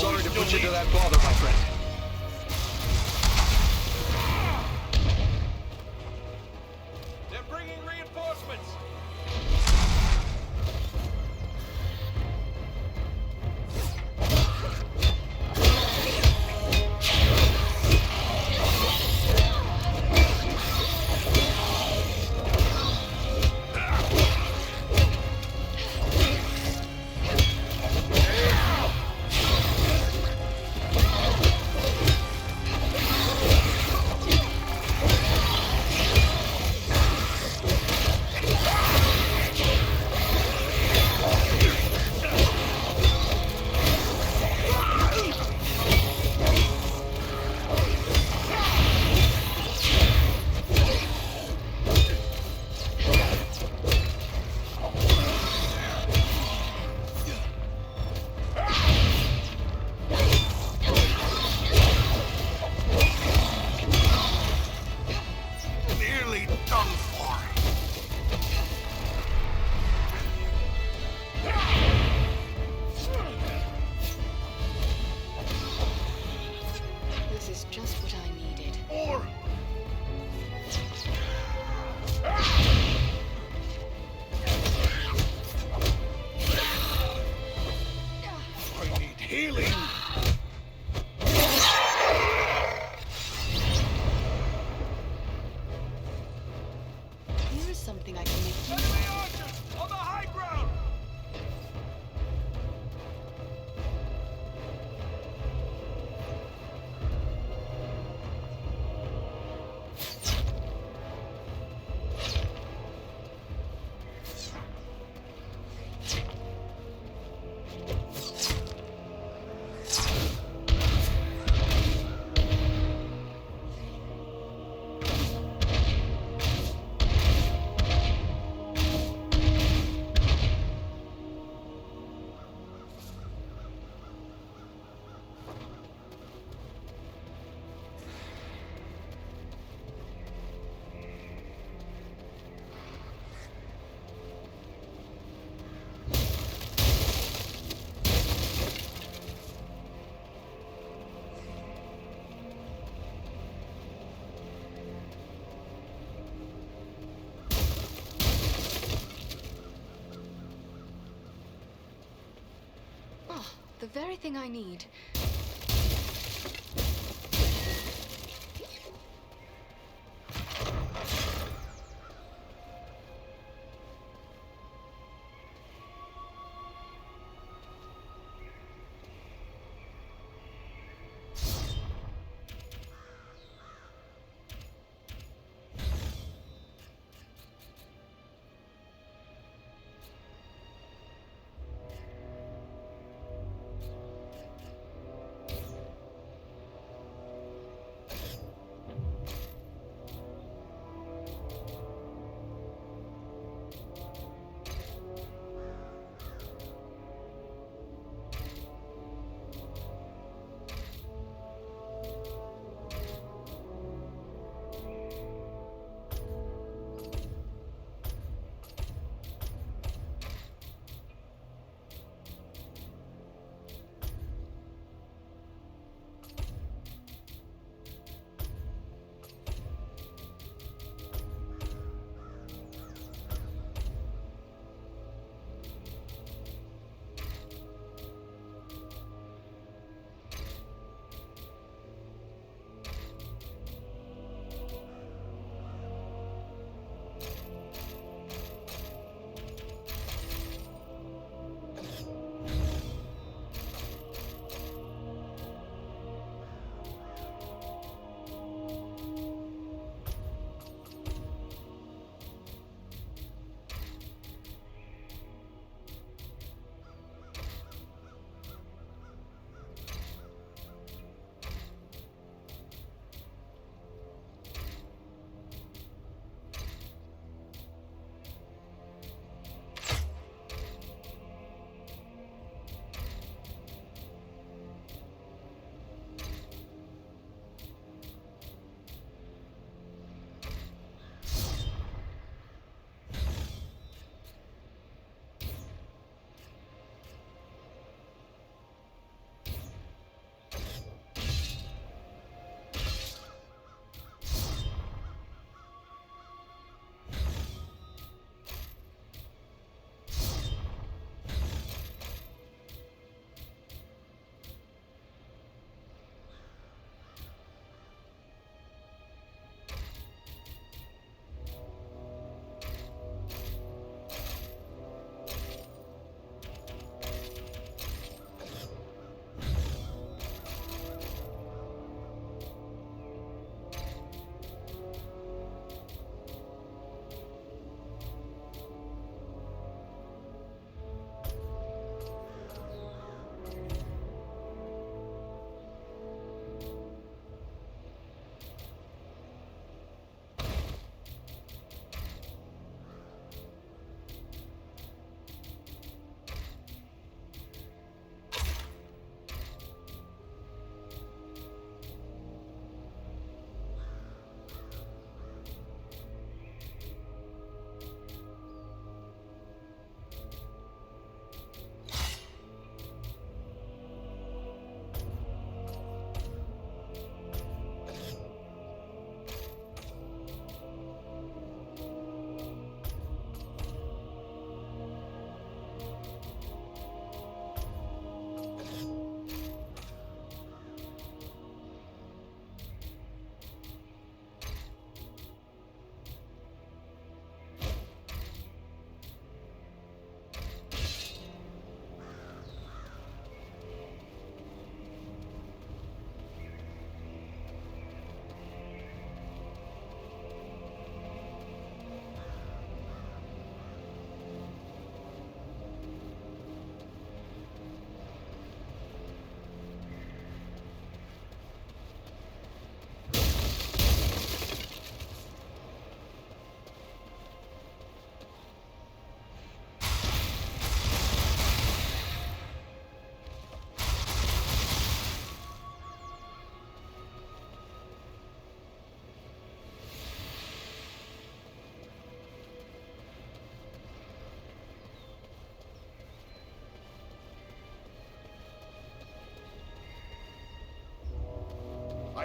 Sorry to put you to that bother, my friend. They're bringing reinforcements! something I can make use Enemy archers! On the high ground! the very thing I need.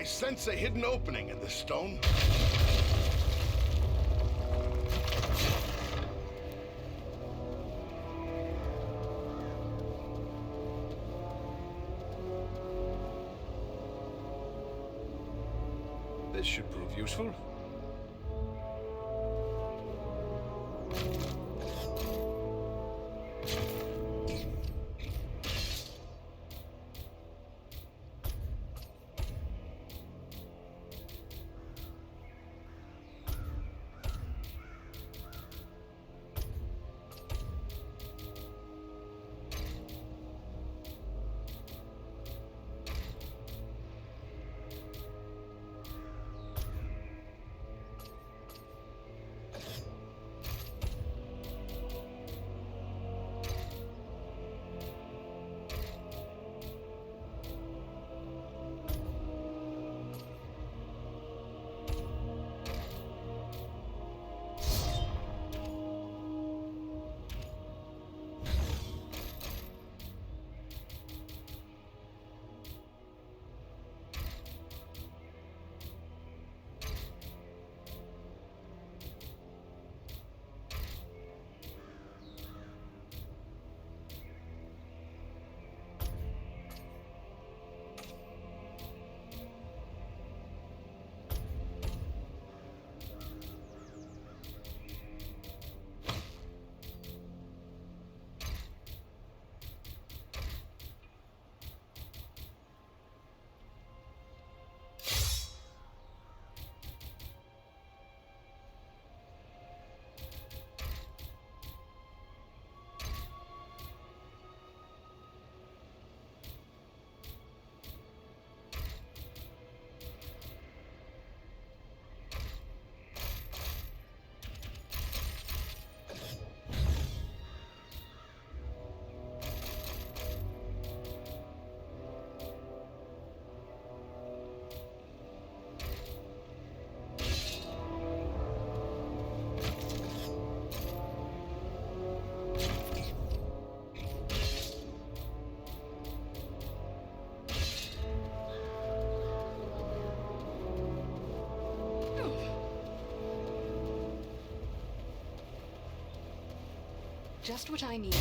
sense a hidden opening in this stone. This should prove useful. Just what I needed.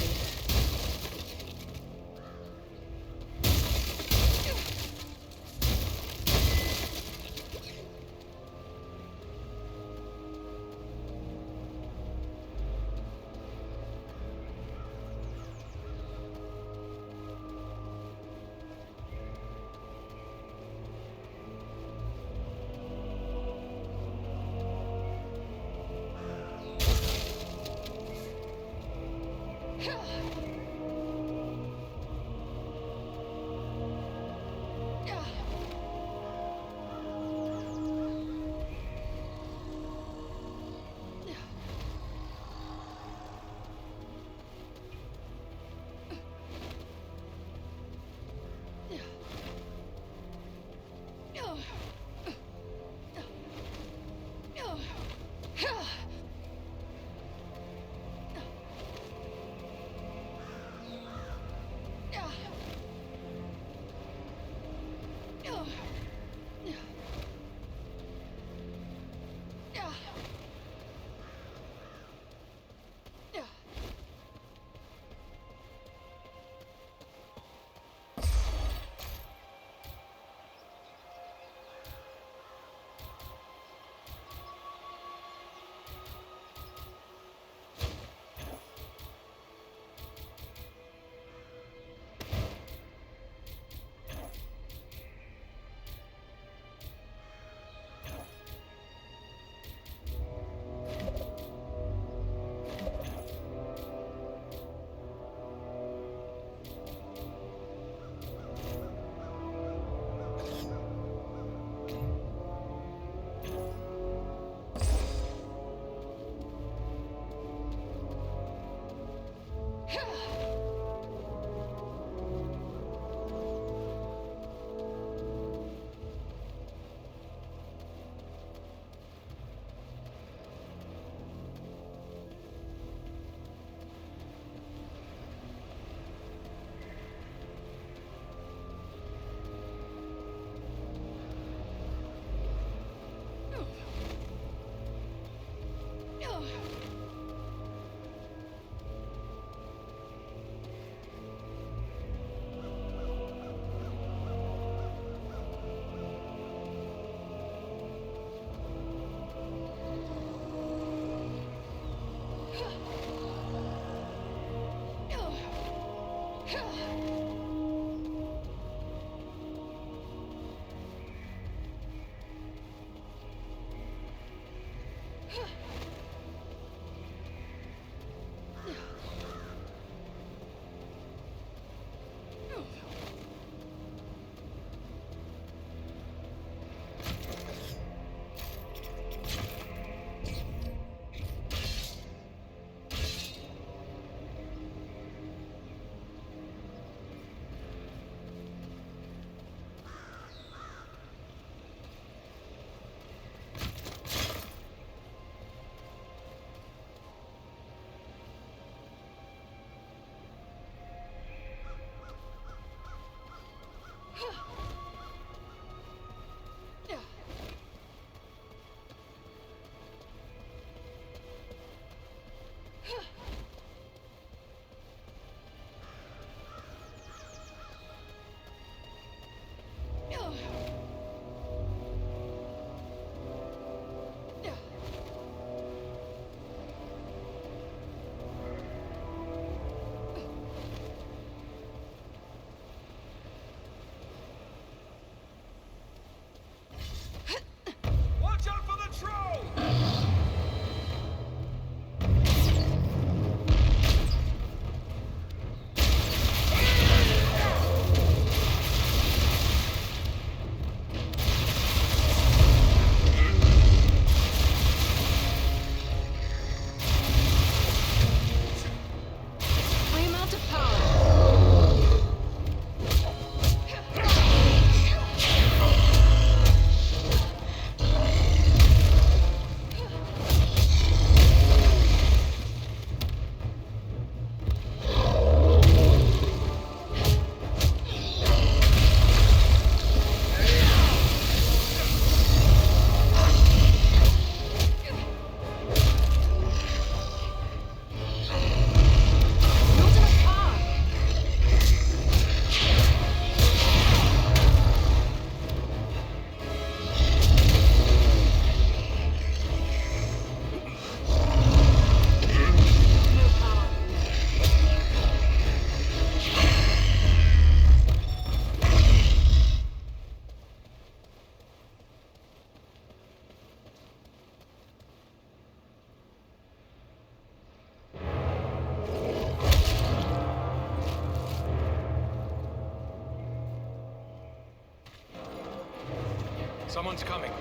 Someone's coming.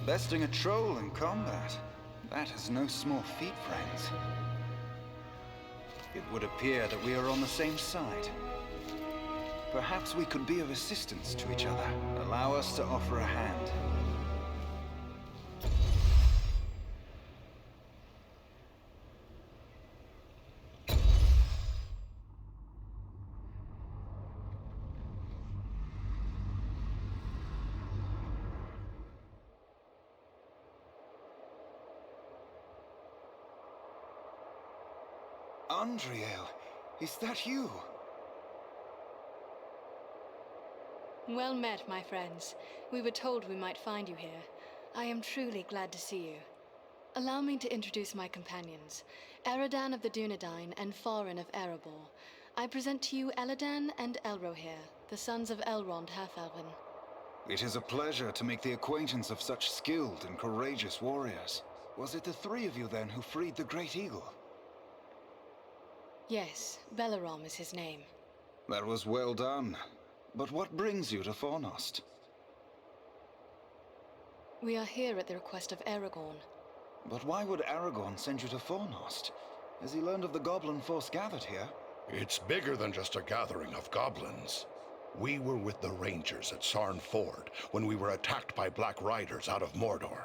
Besting a troll in combat. That is no small feat, friends. It would appear that we are on the same side. Perhaps we could be of assistance to each other. Allow us to offer a hand. Andriel, is that you? Well met, my friends. We were told we might find you here. I am truly glad to see you. Allow me to introduce my companions, Eridan of the Dunedain and Farin of Erebor. I present to you Eladan and Elrohir, the sons of Elrond Half-Elven. It is a pleasure to make the acquaintance of such skilled and courageous warriors. Was it the three of you then who freed the Great Eagle? Yes, Belaram is his name. That was well done. But what brings you to Fornost? We are here at the request of Aragorn. But why would Aragorn send you to Fornost? Has he learned of the goblin force gathered here? It's bigger than just a gathering of goblins. We were with the Rangers at Sarn Ford when we were attacked by Black Riders out of Mordor.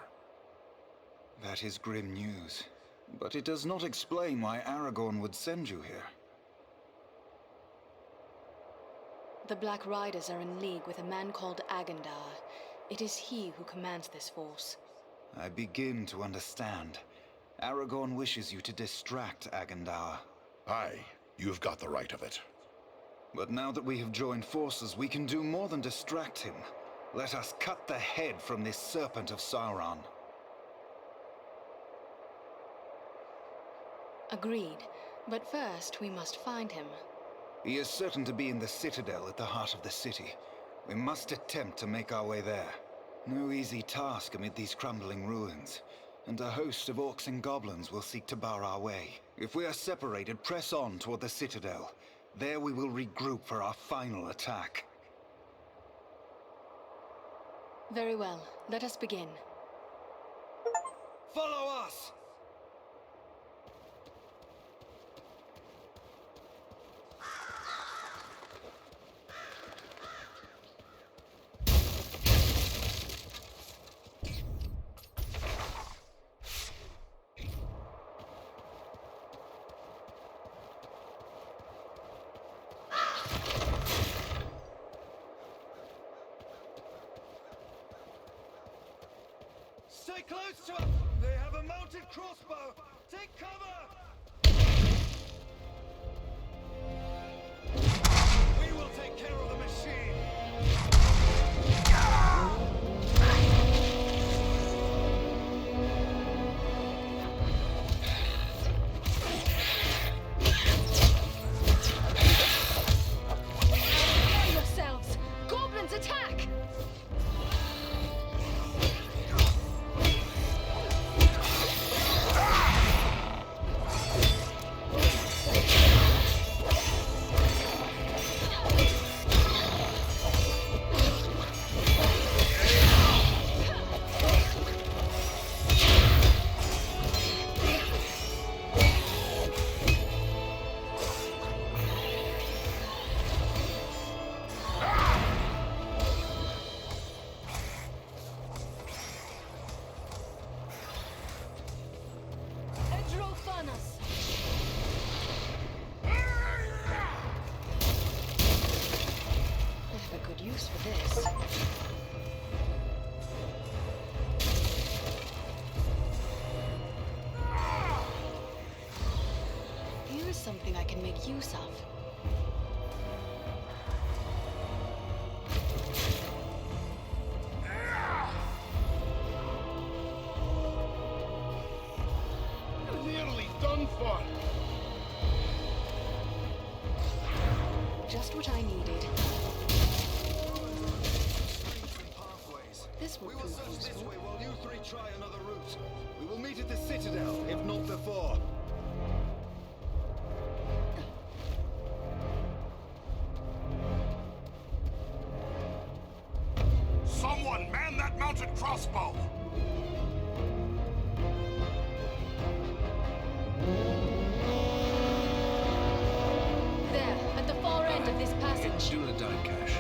That is grim news. But it does not explain why Aragorn would send you here. The Black Riders are in league with a man called Agandar. It is he who commands this force. I begin to understand. Aragorn wishes you to distract Agandar. Aye, you've got the right of it. But now that we have joined forces, we can do more than distract him. Let us cut the head from this serpent of Sauron. Agreed. But first, we must find him. He is certain to be in the citadel at the heart of the city. We must attempt to make our way there. No easy task amid these crumbling ruins, and a host of orcs and goblins will seek to bar our way. If we are separated, press on toward the citadel. There we will regroup for our final attack. Very well. Let us begin. Follow us! Stay close to us! They have a mounted crossbow! Take cover! We will take care of the machine! Prepare yourselves! Goblins attack! Use for this. Here is something I can make use of. Nearly done for. Just what I needed. This will We will prove search this useful. way while you three try another route. We will meet at the citadel, if not before. mounted crossbow! There, at the far end of this passage. Dunedain cache.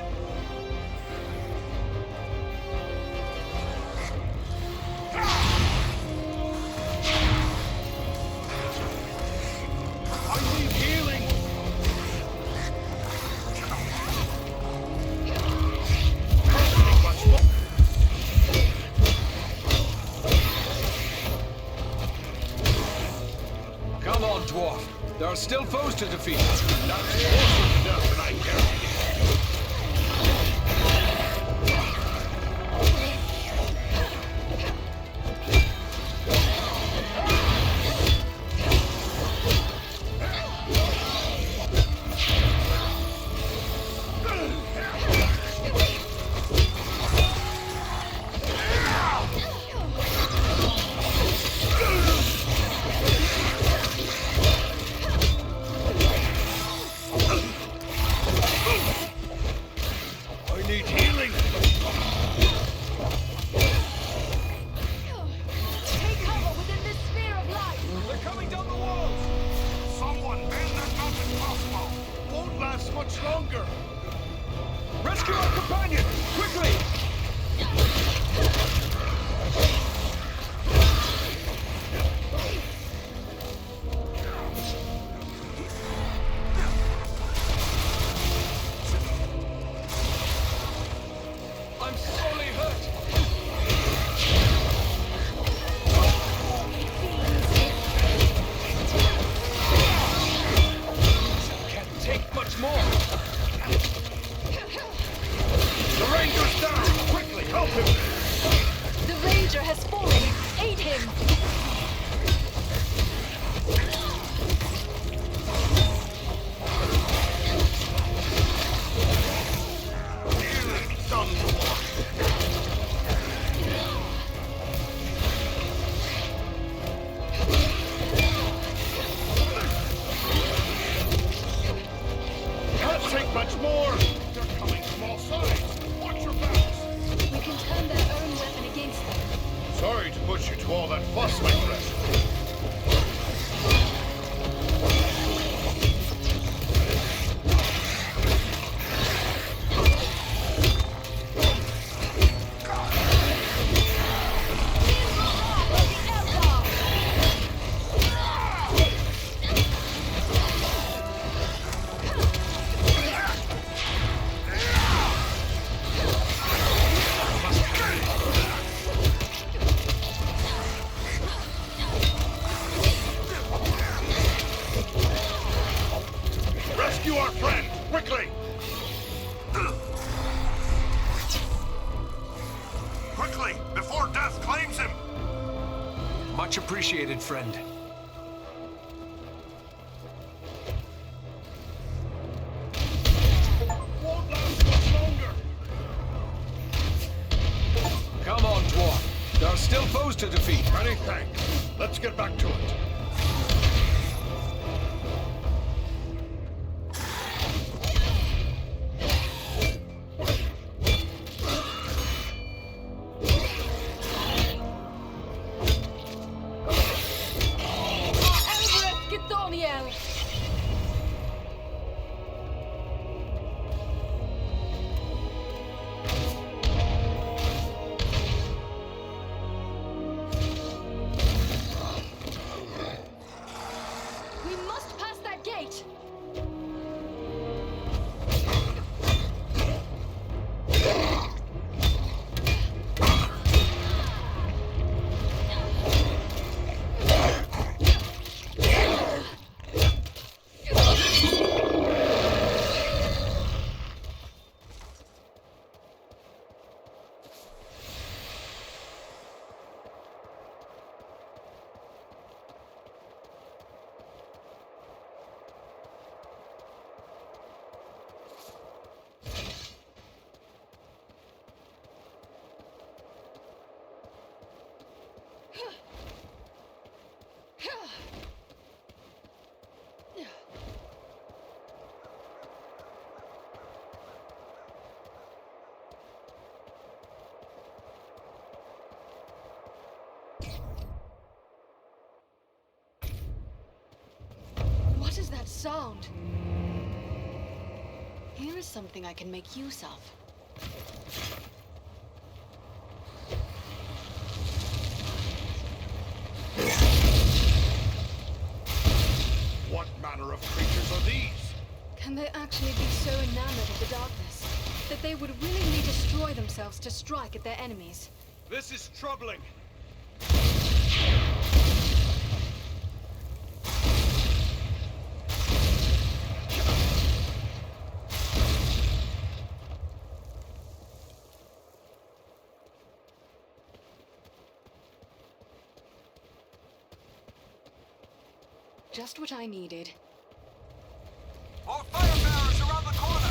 I need healing! Come on, dwarf. There are still foes to defeat. That's closer to death than I carried. I need healing! Take cover within this sphere of light. They're coming down the walls! Someone man that mounted crossbow! Won't last much longer! Rescue our companion! Quickly! I'm sorely hurt. Can't take much more. The ranger's down! Quickly, help him! The ranger has fallen. Aid him. Nearly done for! Can't take much more! They're coming from all sides! Watch your backs! We can turn their own weapon against them. Sorry to put you to all that fuss, my friend. Rescue our friend! Quickly! Quickly! Before death claims him! Much appreciated, friend. Won't last much longer! Come on, dwarf. There are still foes to defeat. Many thanks. Let's get back to it. sound? Here is something I can make use of. What manner of creatures are these? Can they actually be so enamored of the darkness that they would willingly destroy themselves to strike at their enemies? This is troubling. Just what I needed. More fire barrels around the corner!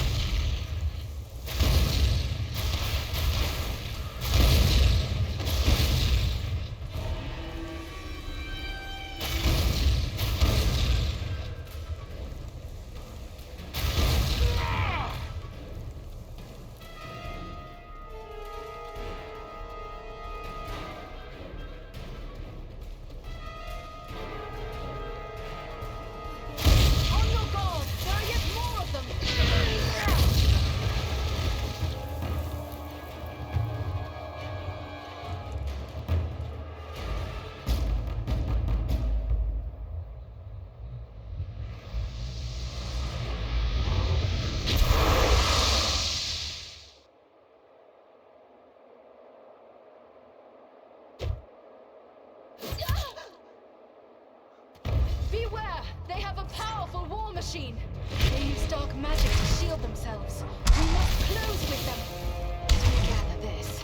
On your guard! There are yet more of them! Beware! They have a powerful war machine! They use dark magic to shield themselves. We must close with them! Gather this.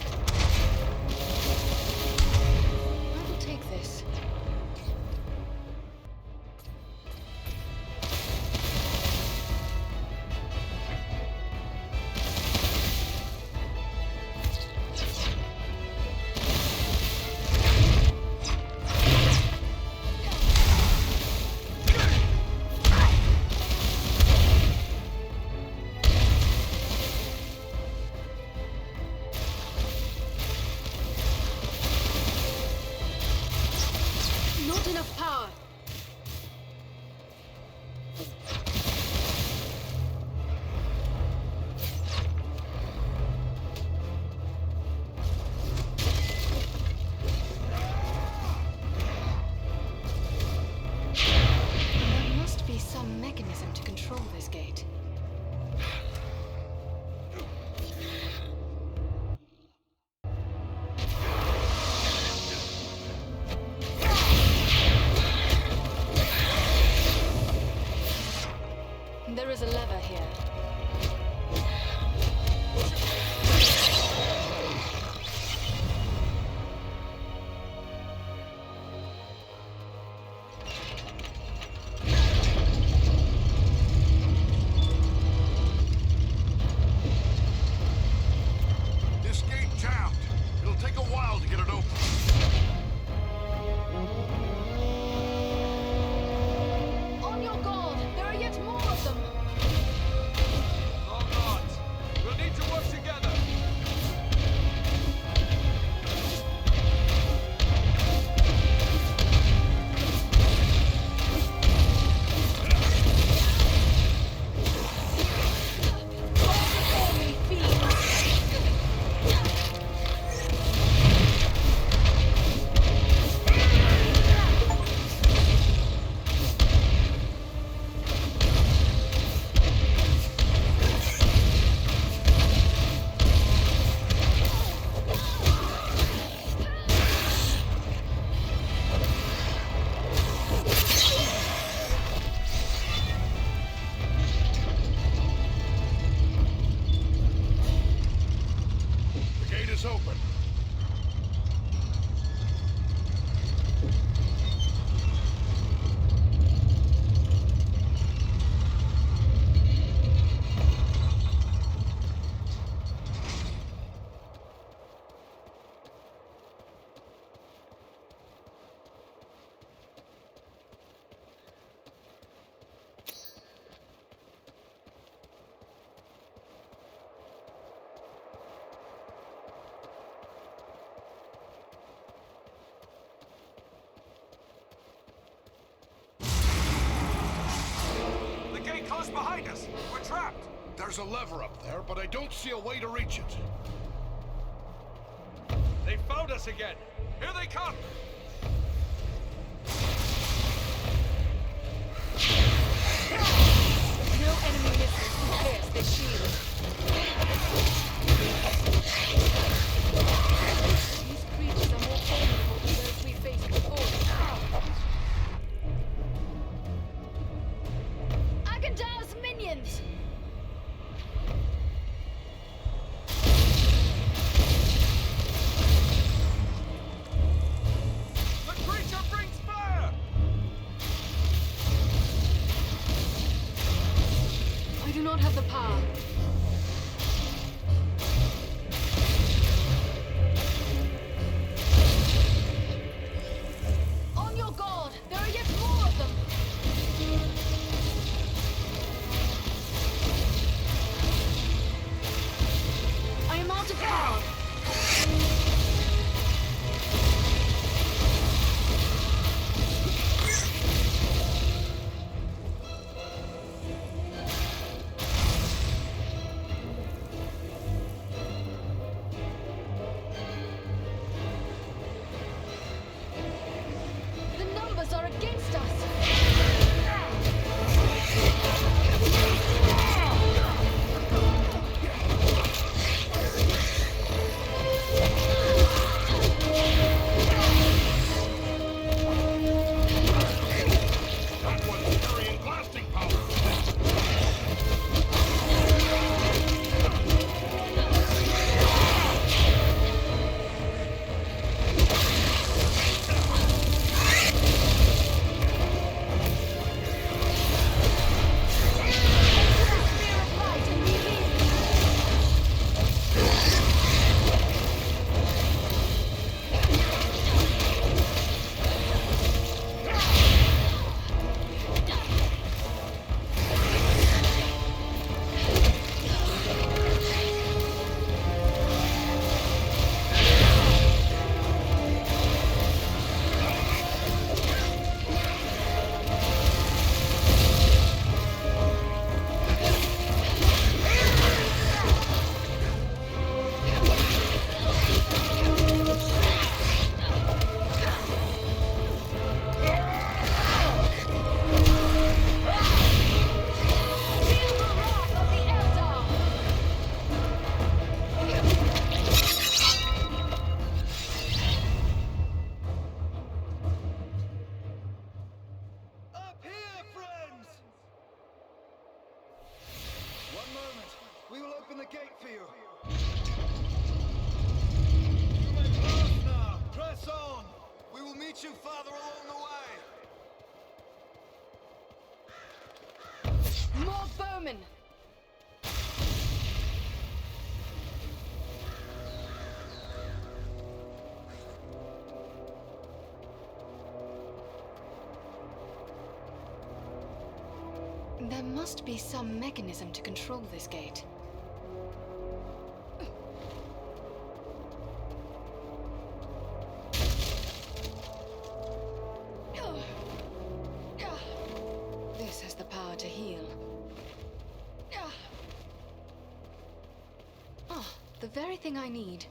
I will take this. Not enough power. There must be some mechanism to control this gate. There is a lever here. This gate jammed. It'll take a while to get it open. On your guard! There are yet more of them! All guards, we'll need to work together. The gate is open. Just behind us! We're trapped! There's a lever up there, but I don't see a way to reach it. They found us again! Here they come! No enemy missiles can pierce this shield. These creatures are more formidable than those we faced before. Agandar's minions! The creature brings fire! I do not have the power. On your guard! There are yet more of them! I am out of power. The numbers are against us! That one's carrying blasting power. Up here, friends! One moment. We will open the gate for you. You may pass now. Press on. We will meet you farther along the way. More bowmen! There must be some mechanism to control this gate. This has the power to heal. Ah, the very thing I need.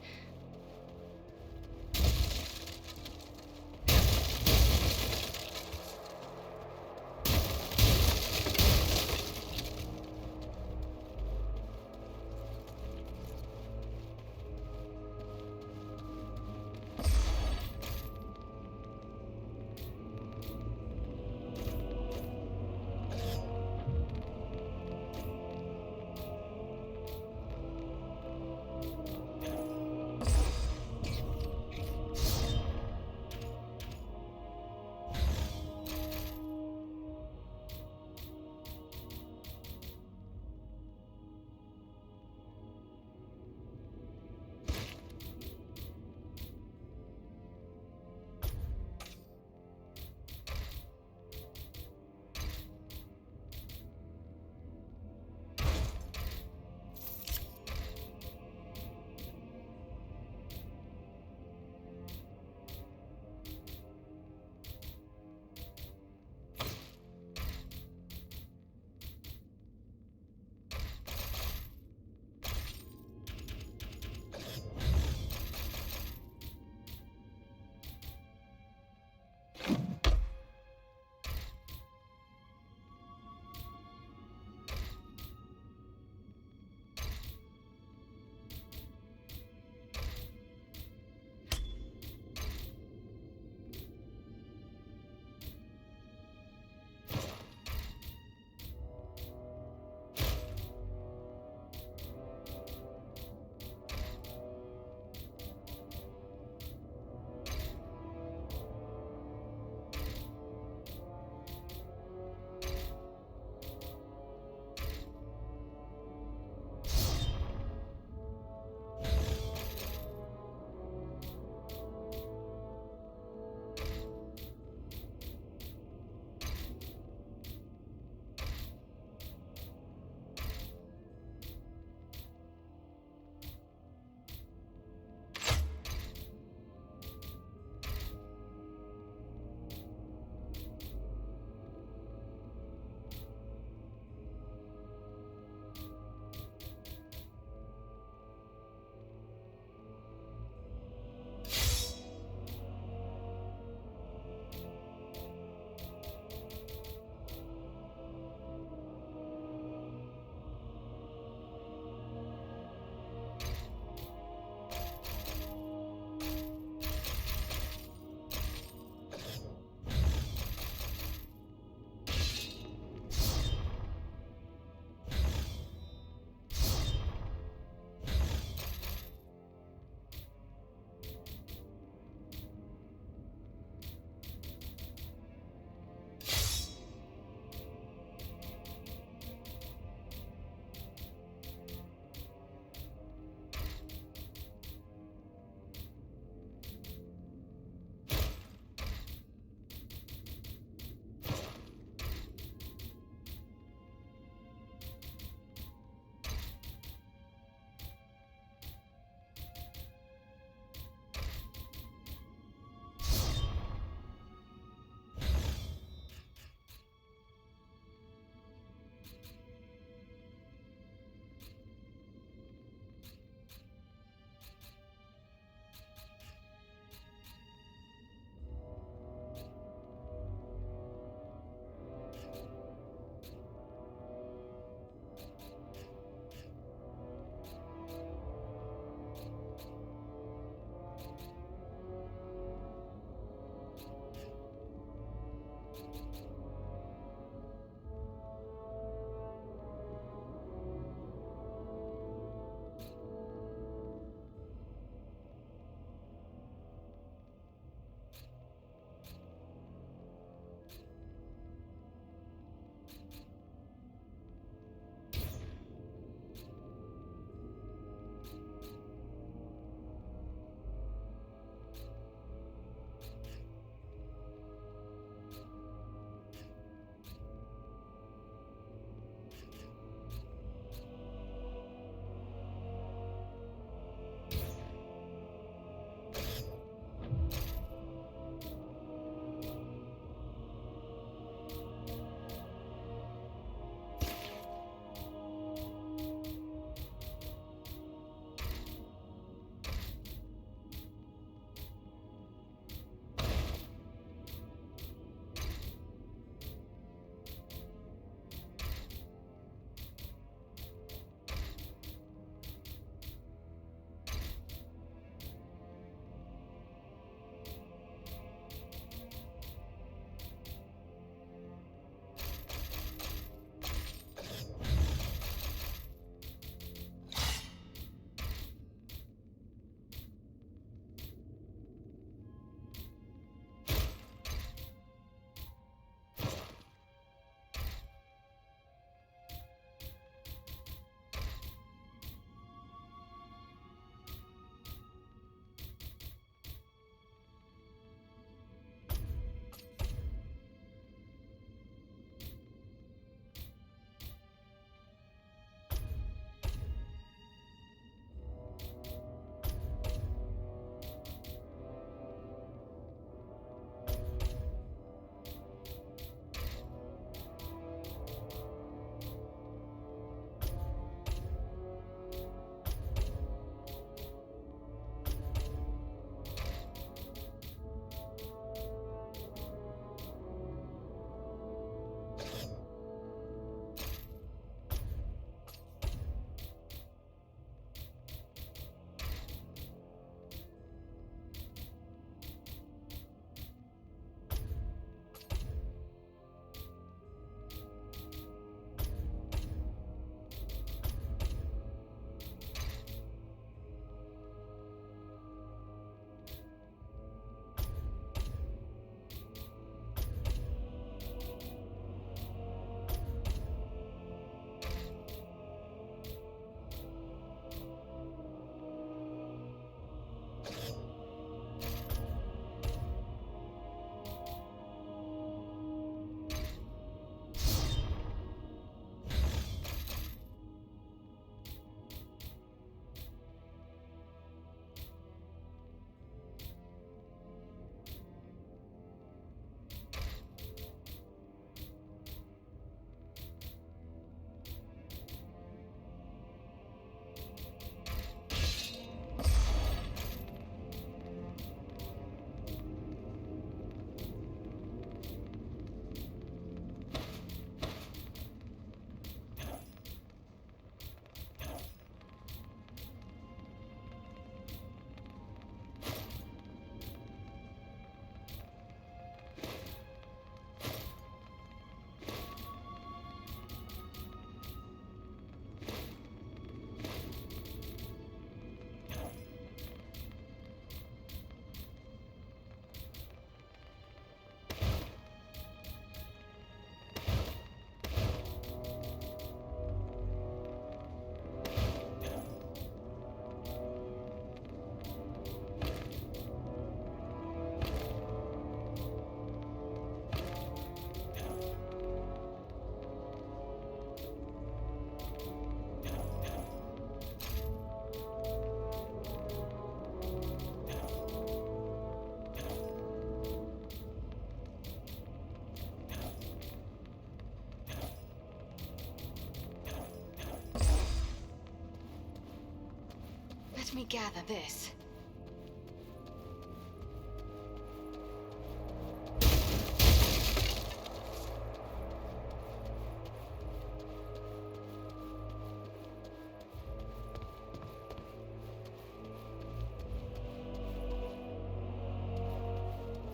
me gather this.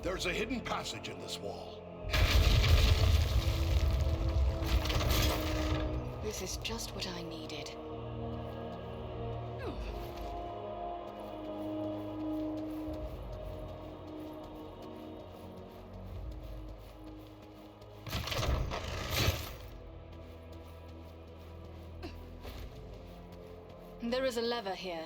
There's a hidden passage in this wall. This is just what I needed. There is a lever here.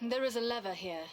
There is a lever here.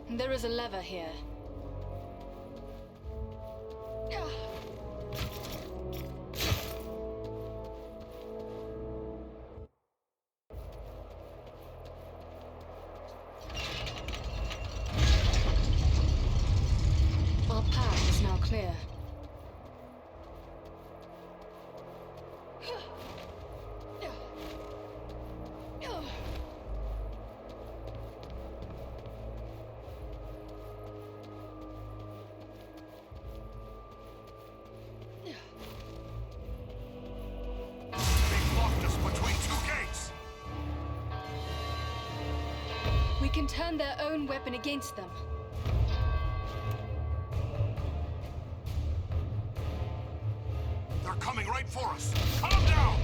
There is a lever here. Our path is now clear. We can turn their own weapon against them. They're coming right for us. Calm down!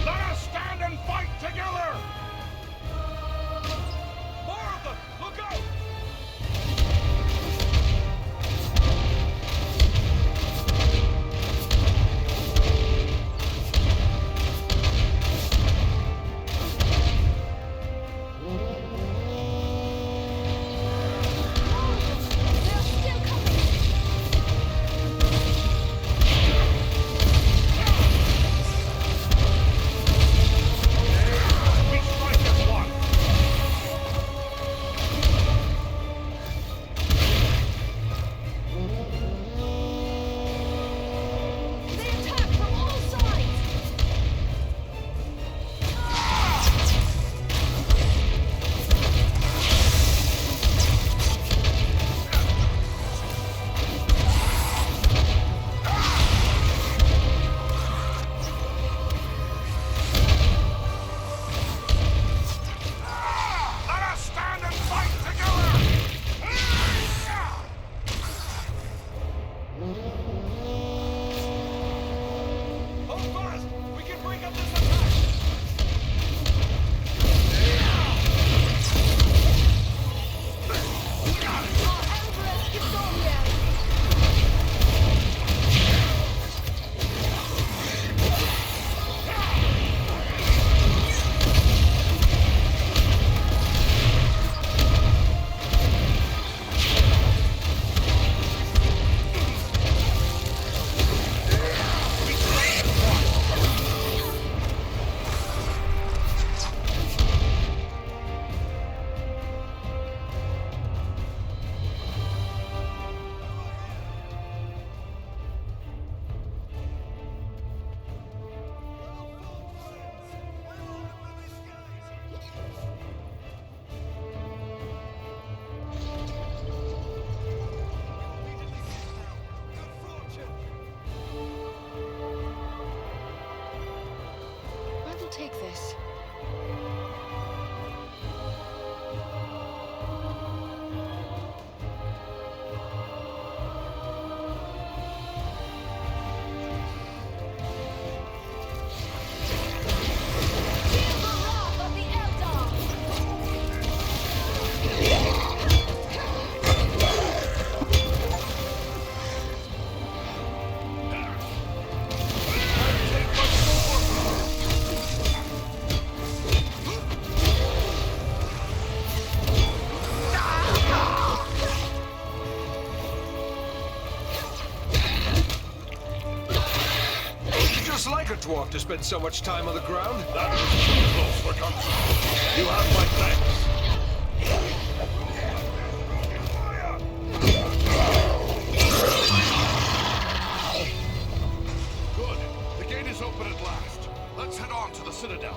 Let us stand and fight together! More of them! Look out! take this. Just like a dwarf to spend so much time on the ground. That was too close for comfort. You have my thanks. Good. The gate is open at last. Let's head on to the Citadel.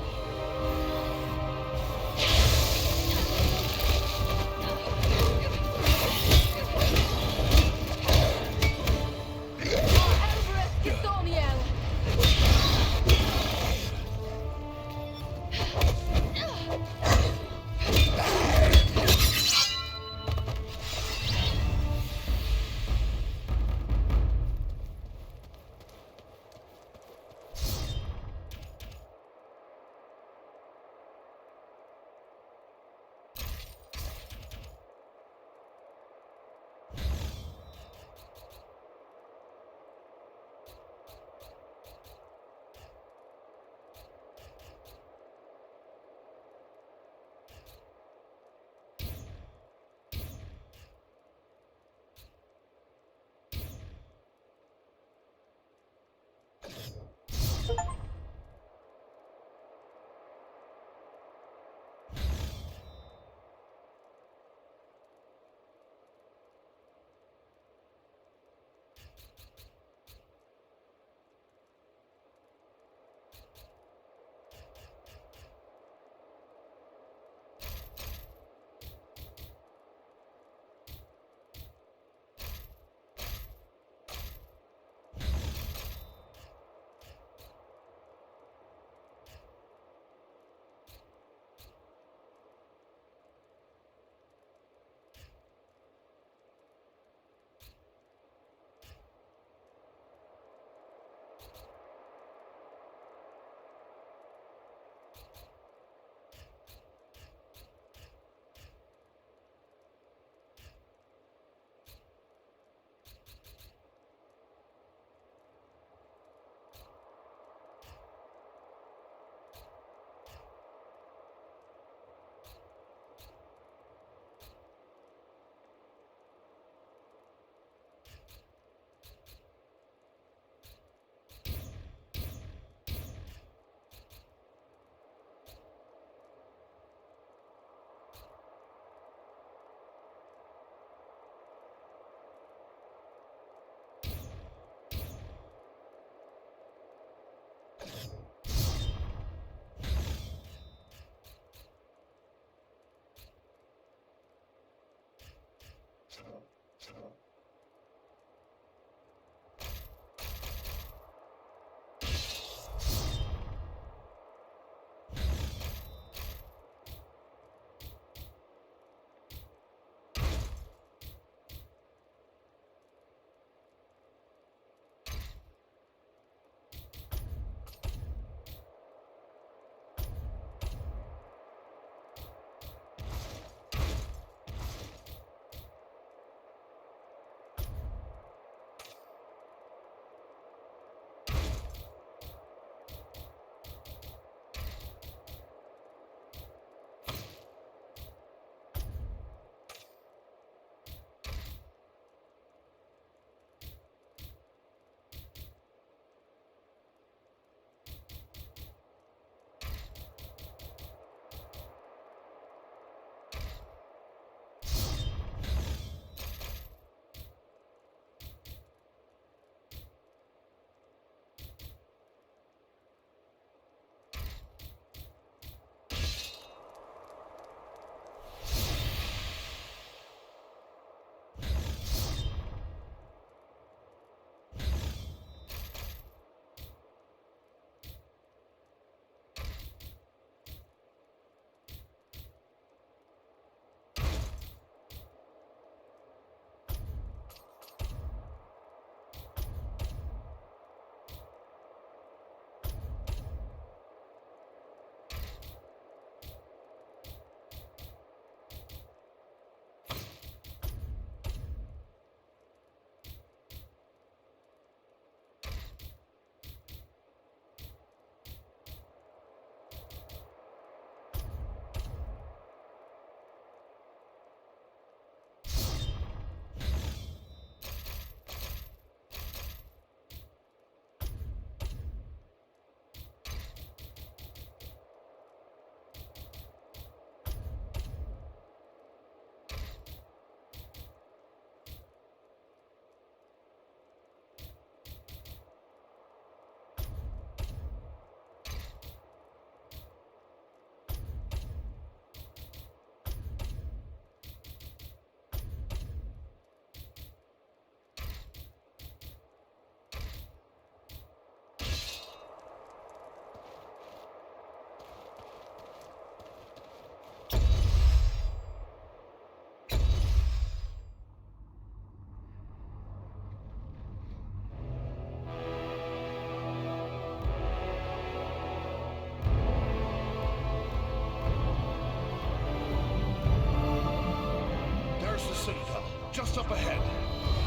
What's up ahead?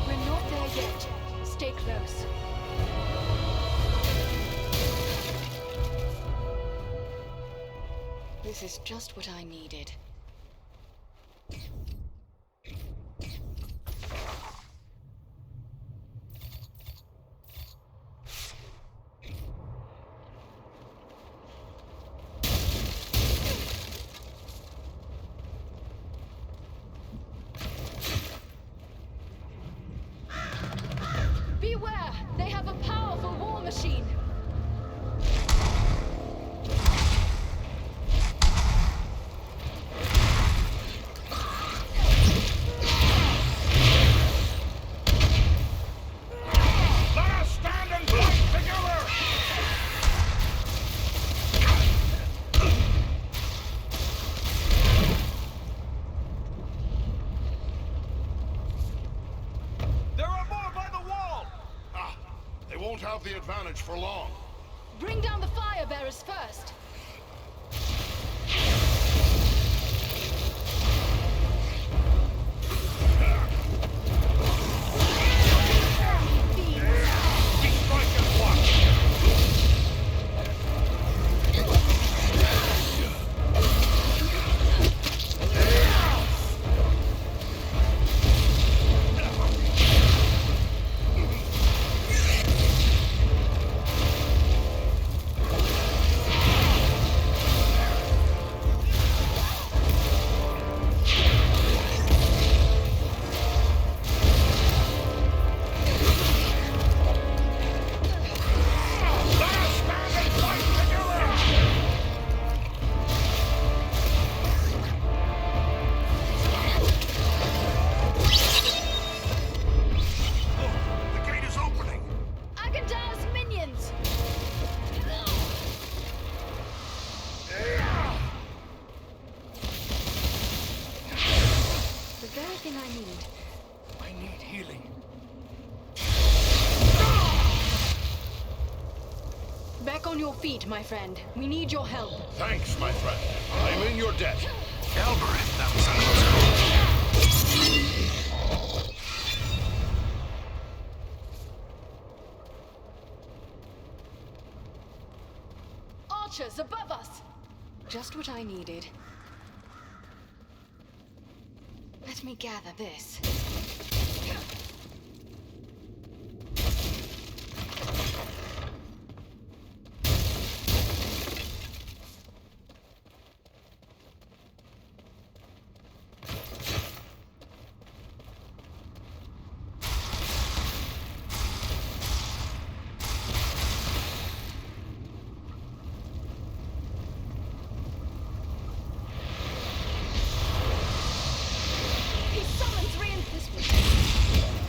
We're not there yet. Stay close. This is just what I needed. Beware! They have a powerful war machine! Let us stand and fight together! There are more by the wall! Ah, they won't have the advantage for long. Bring down the fire bearers first! The gate is opening! Aganda's minions! The very thing I need. I need healing. Back on your feet, my friend. We need your help. Thanks, my friend. I'm in your debt. Galbraith, that was uncalled. Archers above us! Just what I needed. Let me gather this. He summons this way.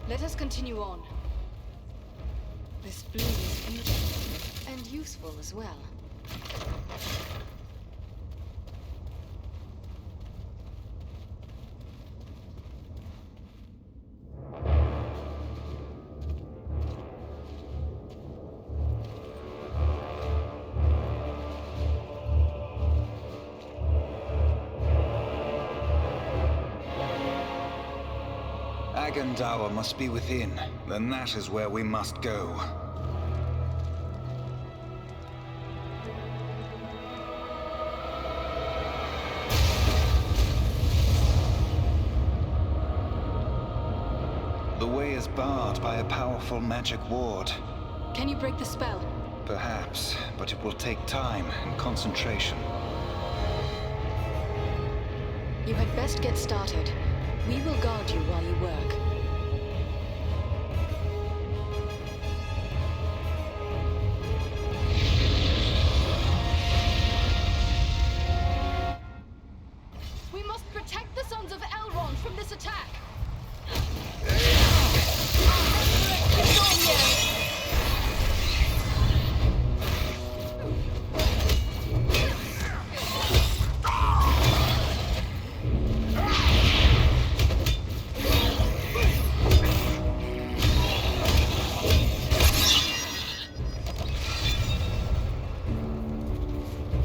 Let us continue on. This bloom is beautiful and useful as well. Agandawa must be within. Then that is where we must go. The way is barred by a powerful magic ward. Can you break the spell? Perhaps, but it will take time and concentration. You had best get started. We will guard you while you work. We must protect the Sons of Elrond from this attack!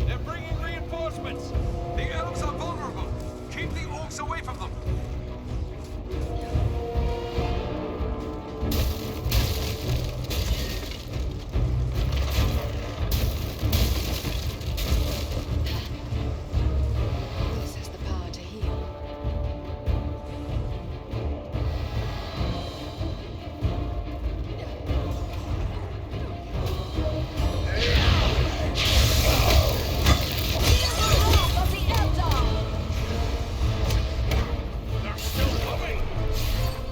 They're bringing reinforcements! The elves are vulnerable! Keep the orcs away from them! This has the power to heal. They're still coming!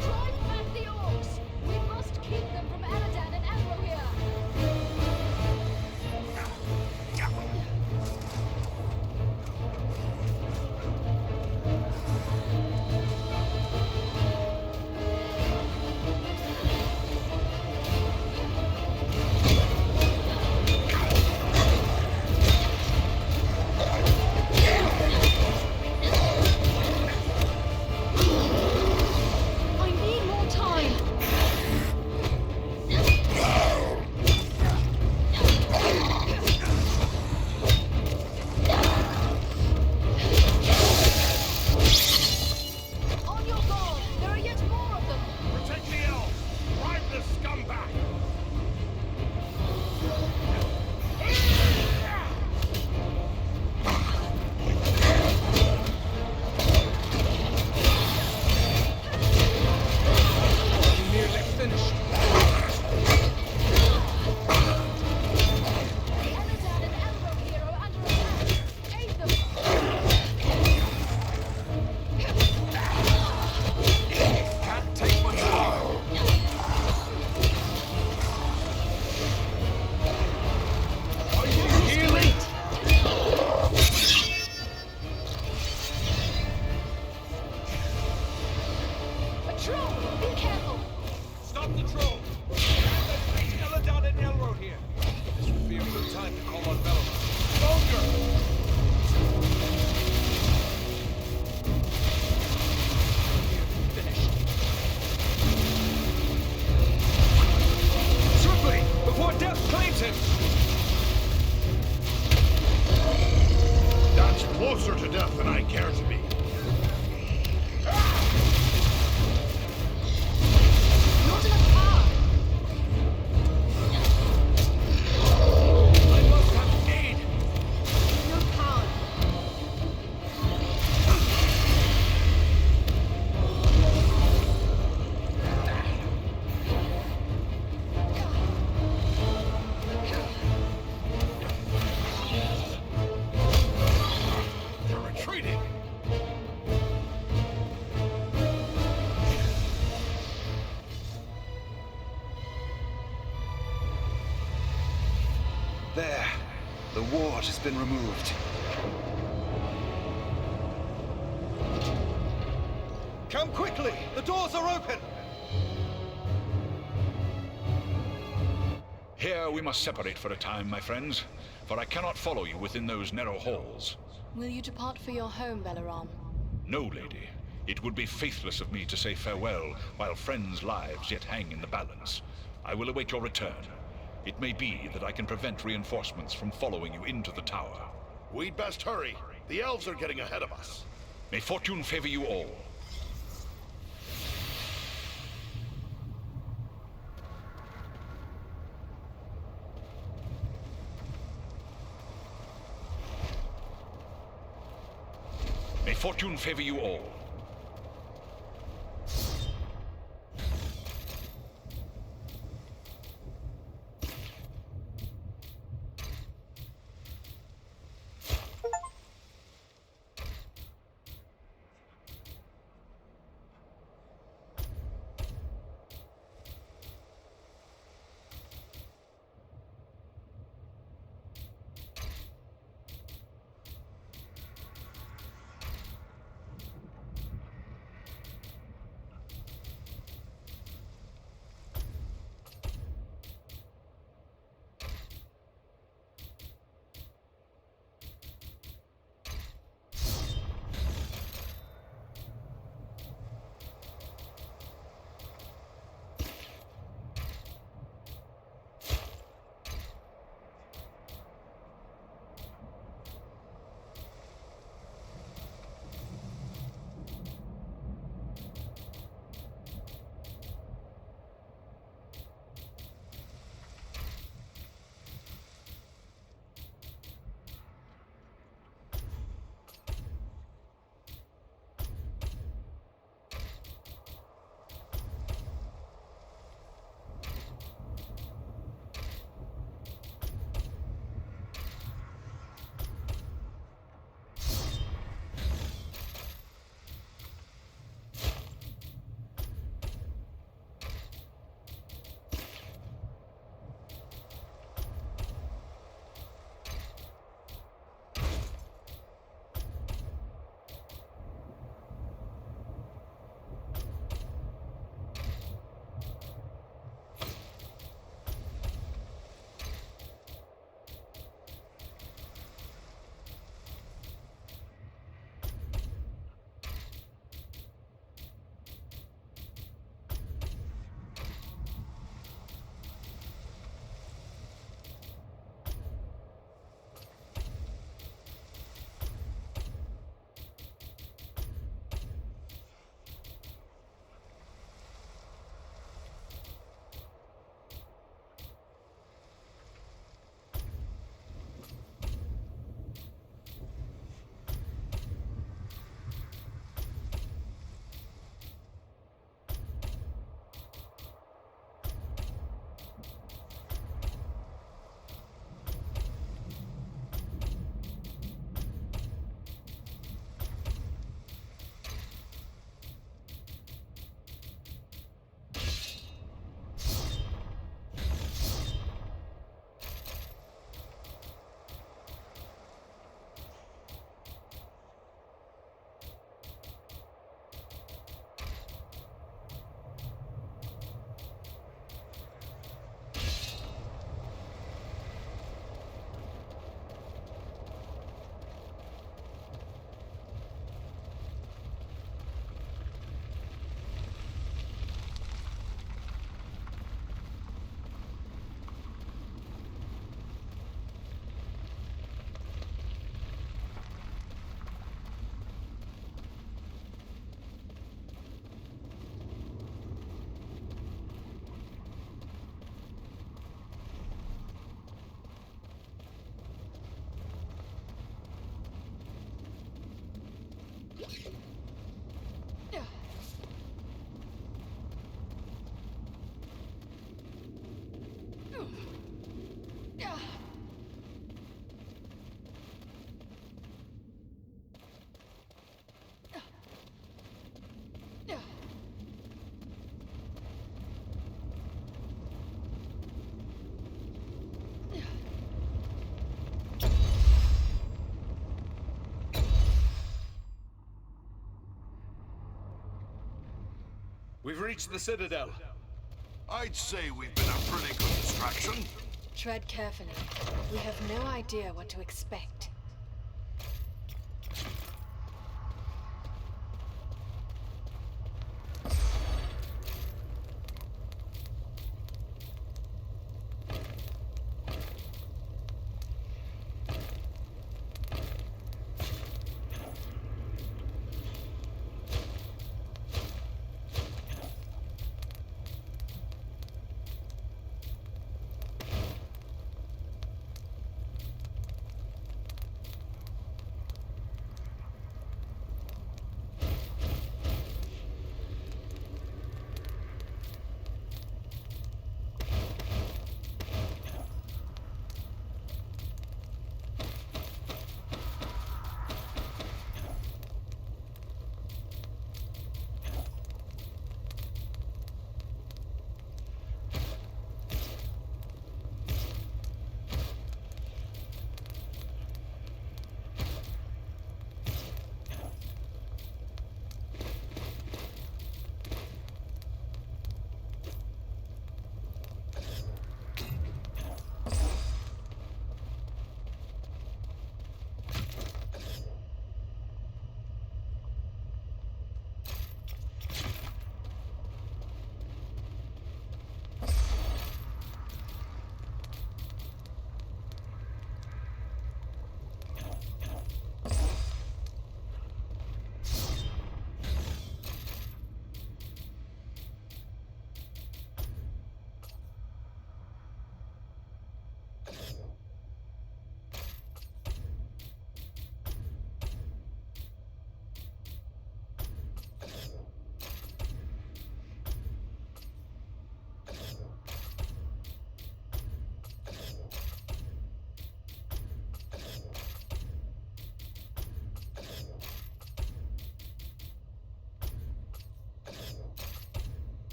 Drive back the orcs! We must keep them from Aladan and Andriel. I need more time. On your guard! There are yet more of them! Protect the elves! Drive the scum back! Nearly finished. Aladan and Elro here are under attack. Aid them! Can't take much longer. Are you healing? A troll! Be careful! Stop the troll! Let's reach Eladan and Elro here. This would be a good time to call on Bellows. Soldier! Finished. Swiftly! Before death claims him! That's closer to death than I care to be. Not enough power! I must have aid! No power! They're retreating! There. The ward has been removed. Come quickly! The doors are open! fear we must separate for a time, my friends, for I cannot follow you within those narrow halls. Will you depart for your home, Belaram? No, lady. It would be faithless of me to say farewell while friends' lives yet hang in the balance. I will await your return. It may be that I can prevent reinforcements from following you into the tower. We'd best hurry. The elves are getting ahead of us. May fortune favor you all. May fortune favor you all. We've reached the Citadel. I'd say we've been a pretty good distraction. Tread carefully. We have no idea what to expect.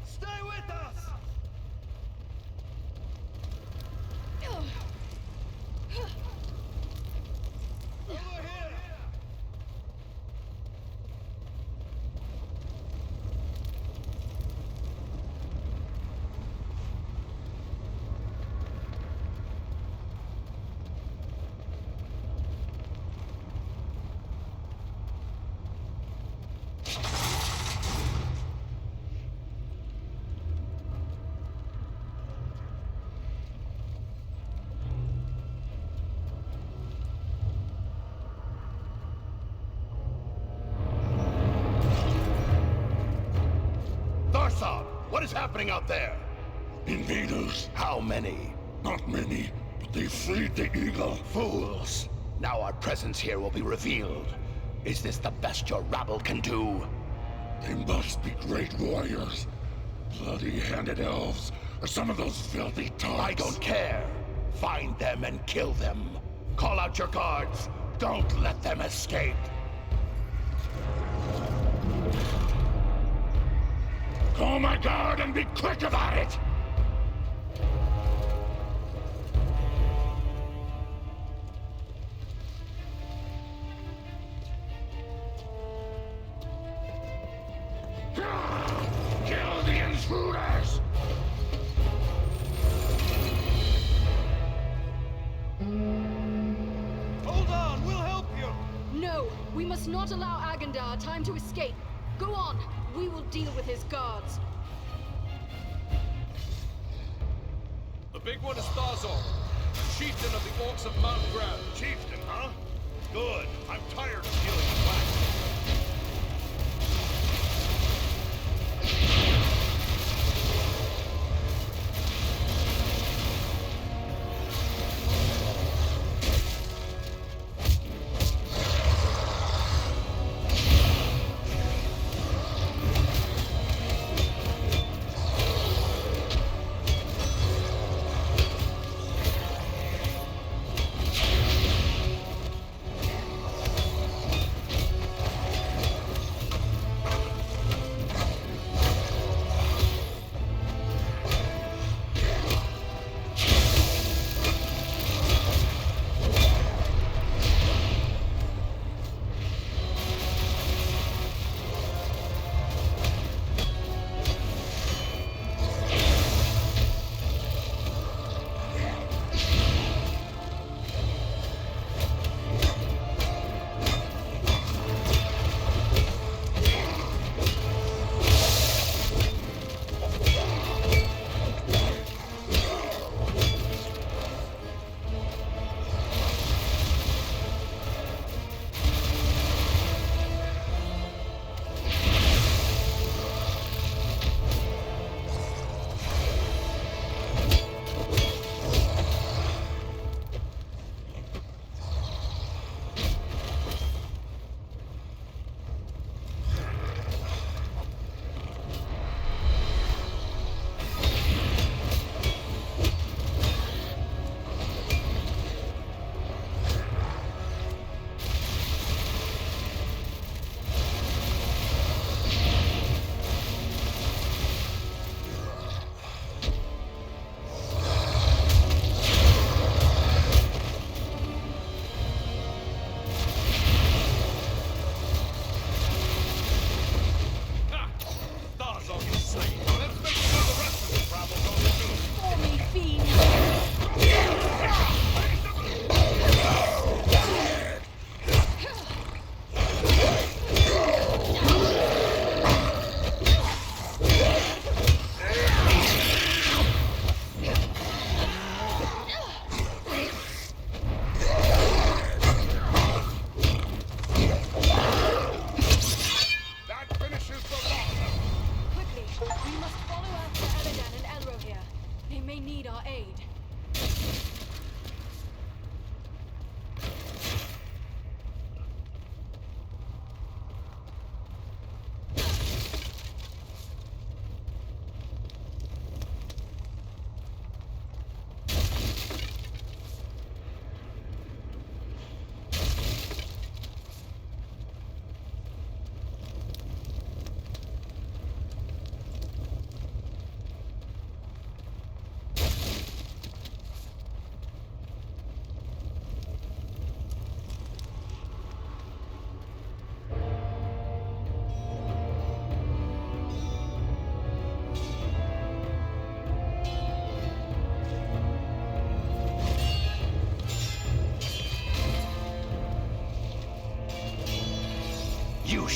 Stay with us! Over here! What is happening out there? Invaders. How many? Not many, but they freed the eagle. Fools! Now our presence here will be revealed. Is this the best your rabble can do? They must be great warriors. Bloody-handed elves, or some of those filthy togs. I don't care. Find them and kill them. Call out your guards. Don't let them escape. Call my guard and be quick about it! Kill the intruders! Hold on, we'll help you! No, we must not allow Agandar time to escape. Go on, we will deal with his guards. The big one is Thazor, chieftain of the Orcs of Mount Grab. Chieftain, huh? Good. I'm tired of dealing with wax.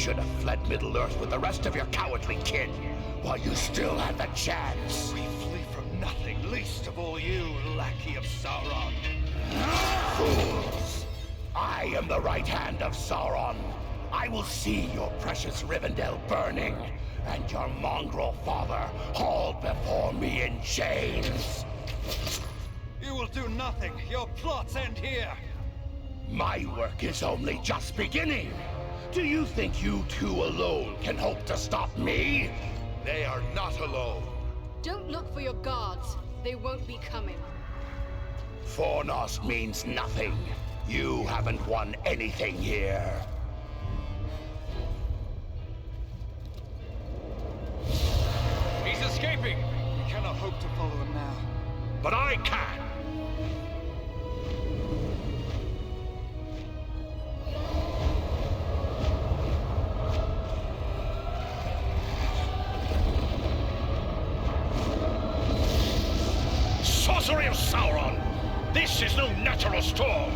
should have fled Middle-earth with the rest of your cowardly kin, while you still had the chance. We flee from nothing, least of all you, lackey of Sauron. Fools! I am the right hand of Sauron. I will see your precious Rivendell burning, and your mongrel father hauled before me in chains. You will do nothing. Your plots end here. My work is only just beginning. Do you think you two alone can hope to stop me? They are not alone. Don't look for your guards. They won't be coming. Fornost means nothing. You haven't won anything here. He's escaping! We cannot hope to follow him now. But I can! Sorcery of Sauron! This is no natural storm!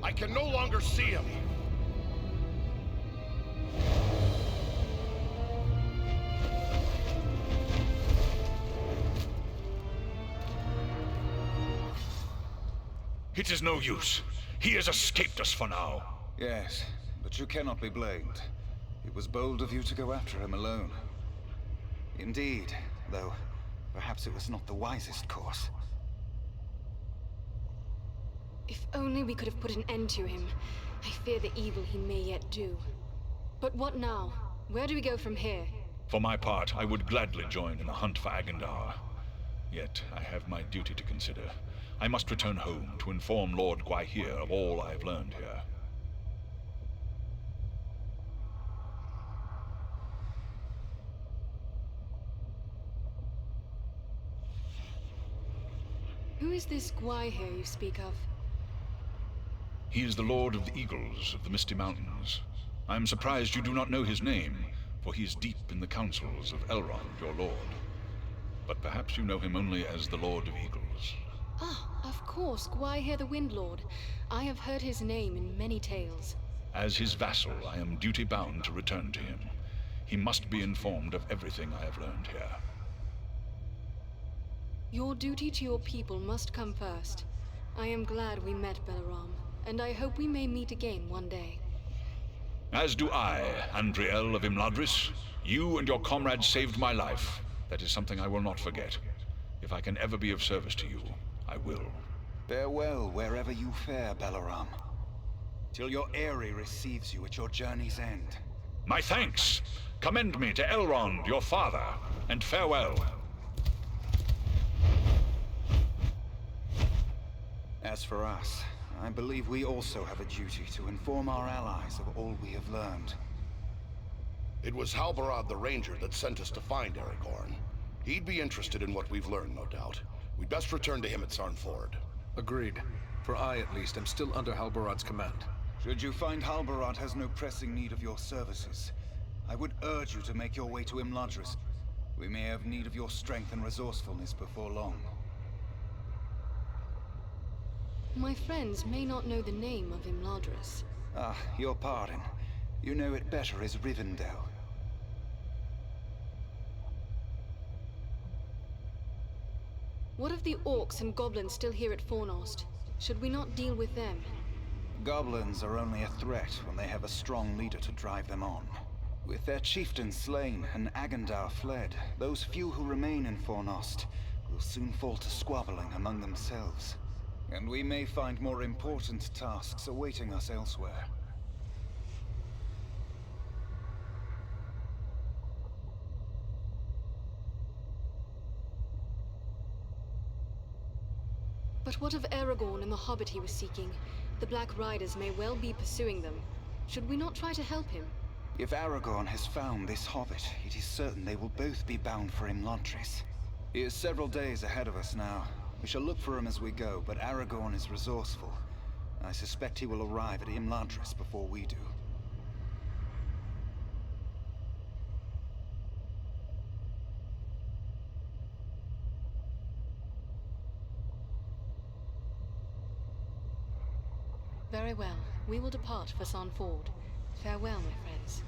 I can no longer see him. It is no use. He has escaped us for now. Yes, but you cannot be blamed. It was bold of you to go after him alone. Indeed, though perhaps it was not the wisest course. If only we could have put an end to him. I fear the evil he may yet do. But what now? Where do we go from here? For my part, I would gladly join in the hunt for Agandar. Yet, I have my duty to consider. I must return home to inform Lord Gwaihir of all I have learned here. Who is this Gwaihir you speak of? He is the Lord of the Eagles of the Misty Mountains. I am surprised you do not know his name, for he is deep in the councils of Elrond, your lord. But perhaps you know him only as the Lord of Eagles. Ah, of course, Gwaihir the Wind Lord. I have heard his name in many tales. As his vassal, I am duty-bound to return to him. He must be informed of everything I have learned here. Your duty to your people must come first. I am glad we met, Balaram, and I hope we may meet again one day. As do I, Andriel of Imladris. You and your comrades saved my life. That is something I will not forget. If I can ever be of service to you, I will. Farewell wherever you fare, Balaram. Till your Eyrie receives you at your journey's end. My thanks! Commend me to Elrond, your father, and farewell. As for us, I believe we also have a duty to inform our allies of all we have learned. It was Halbarad the Ranger that sent us to find Aragorn. He'd be interested in what we've learned, no doubt. We'd best return to him at Sarnford. Agreed. For I, at least, am still under Halbarad's command. Should you find Halbarad has no pressing need of your services, I would urge you to make your way to Imladris. We may have need of your strength and resourcefulness before long. My friends may not know the name of Imladris. Ah, your pardon. You know it better as Rivendell. What of the orcs and goblins still here at Fornost? Should we not deal with them? Goblins are only a threat when they have a strong leader to drive them on. With their chieftain slain and Agandar fled, those few who remain in Fornost will soon fall to squabbling among themselves. And we may find more important tasks awaiting us elsewhere. But what of Aragorn and the hobbit he was seeking? The Black Riders may well be pursuing them. Should we not try to help him? If Aragorn has found this hobbit, it is certain they will both be bound for Imladris. He is several days ahead of us now. We shall look for him as we go, but Aragorn is resourceful. I suspect he will arrive at Imladris before we do. Very well. We will depart for Son Ford. Farewell, my friends.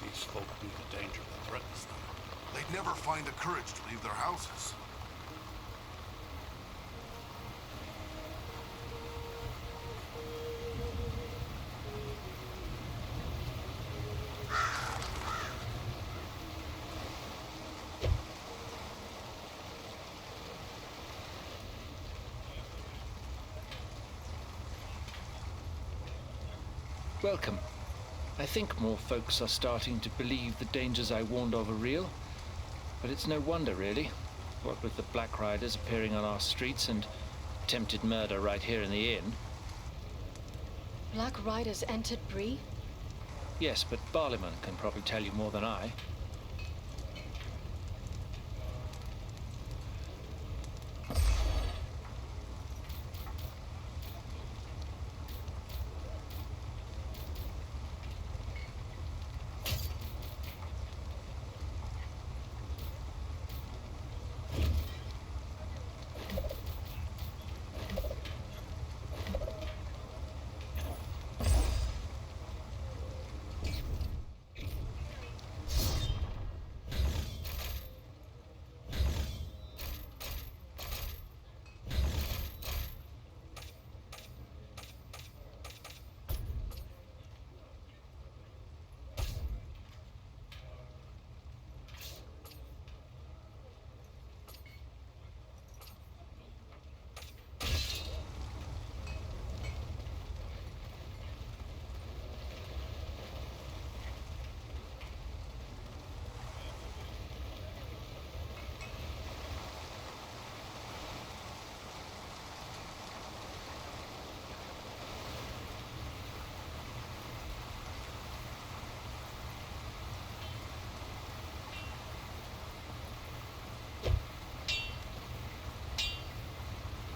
These folk knew the danger that threatens them. They'd never find the courage to leave their houses. Welcome. I think more folks are starting to believe the dangers I warned of are real. But it's no wonder, really. What with the Black Riders appearing on our streets and attempted murder right here in the inn. Black Riders entered Bree? Yes, but Barliman can probably tell you more than I.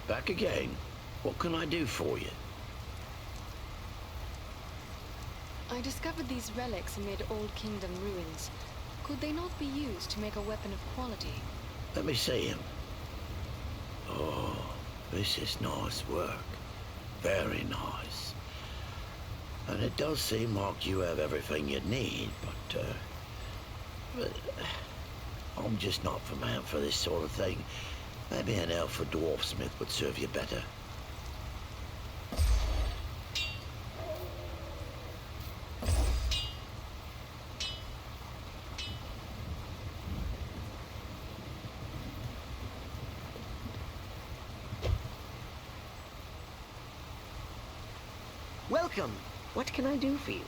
Back again? What can I do for you? I discovered these relics amid Old Kingdom ruins. Could they not be used to make a weapon of quality? Let me see him. Oh, this is nice work. Very nice. And it does seem like you have everything you need, but I'm just not the man for this sort of thing. Maybe an elf or dwarf smith would serve you better. Welcome. What can I do for you?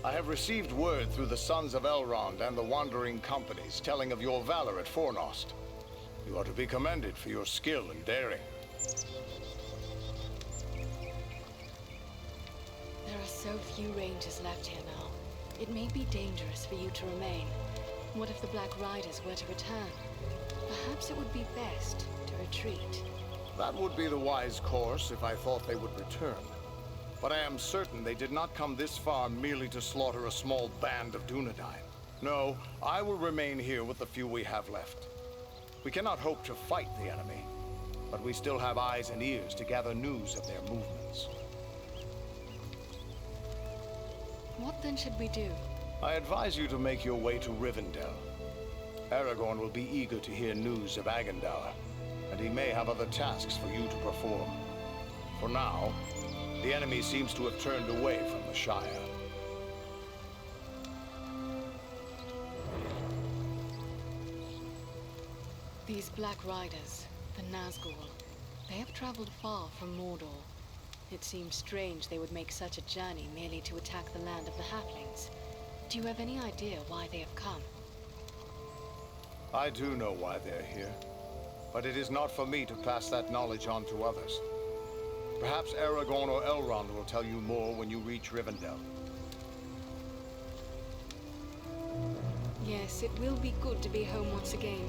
I have received word through the Sons of Elrond and the Wandering Companies telling of your valor at Fornost. You You are to be commended for your skill and daring. There are so few rangers left here now. It may be dangerous for you to remain. What if the Black Riders were to return? Perhaps it would be best to retreat. That would be the wise course if I thought they would return. But I am certain they did not come this far merely to slaughter a small band of Dunedain. No, I will remain here with the few we have left. We cannot hope to fight the enemy, but we still have eyes and ears to gather news of their movements. What then should we do? I advise you to make your way to Rivendell. Aragorn will be eager to hear news of Agandaur, and he may have other tasks for you to perform. For now, the enemy seems to have turned away from the Shire. These Black Riders, the Nazgul, they have traveled far from Mordor. It seems strange they would make such a journey merely to attack the land of the Halflings. Do you have any idea why they have come? I do know why they're here, but it is not for me to pass that knowledge on to others. Perhaps Aragorn or Elrond will tell you more when you reach Rivendell. Yes, it will be good to be home once again.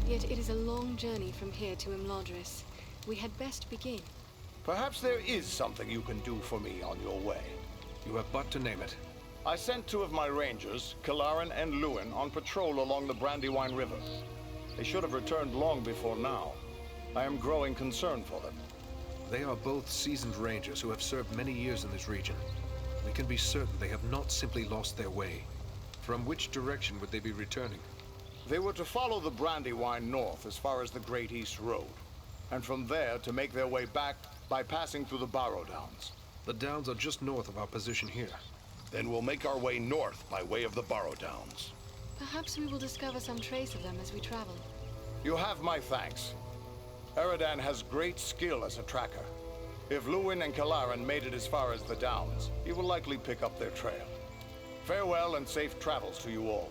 Yet it is a long journey from here to Imladris. We had best begin. Perhaps there is something you can do for me on your way. You have but to name it. I sent 2 of my rangers, Kalarin and Lewin, on patrol along the Brandywine River. They should have returned long before now. I am growing concerned for them. They are both seasoned rangers who have served many years in this region. We can be certain they have not simply lost their way. From which direction would they be returning? They were to follow the Brandywine north as far as the Great East Road, and from there to make their way back by passing through the Barrow Downs. The Downs are just north of our position here. Then we'll make our way north by way of the Barrow Downs. Perhaps we will discover some trace of them as we travel. You have my thanks. Eradan has great skill as a tracker. If Lewin and Kalarin made it as far as the Downs, he will likely pick up their trail. Farewell and safe travels to you all.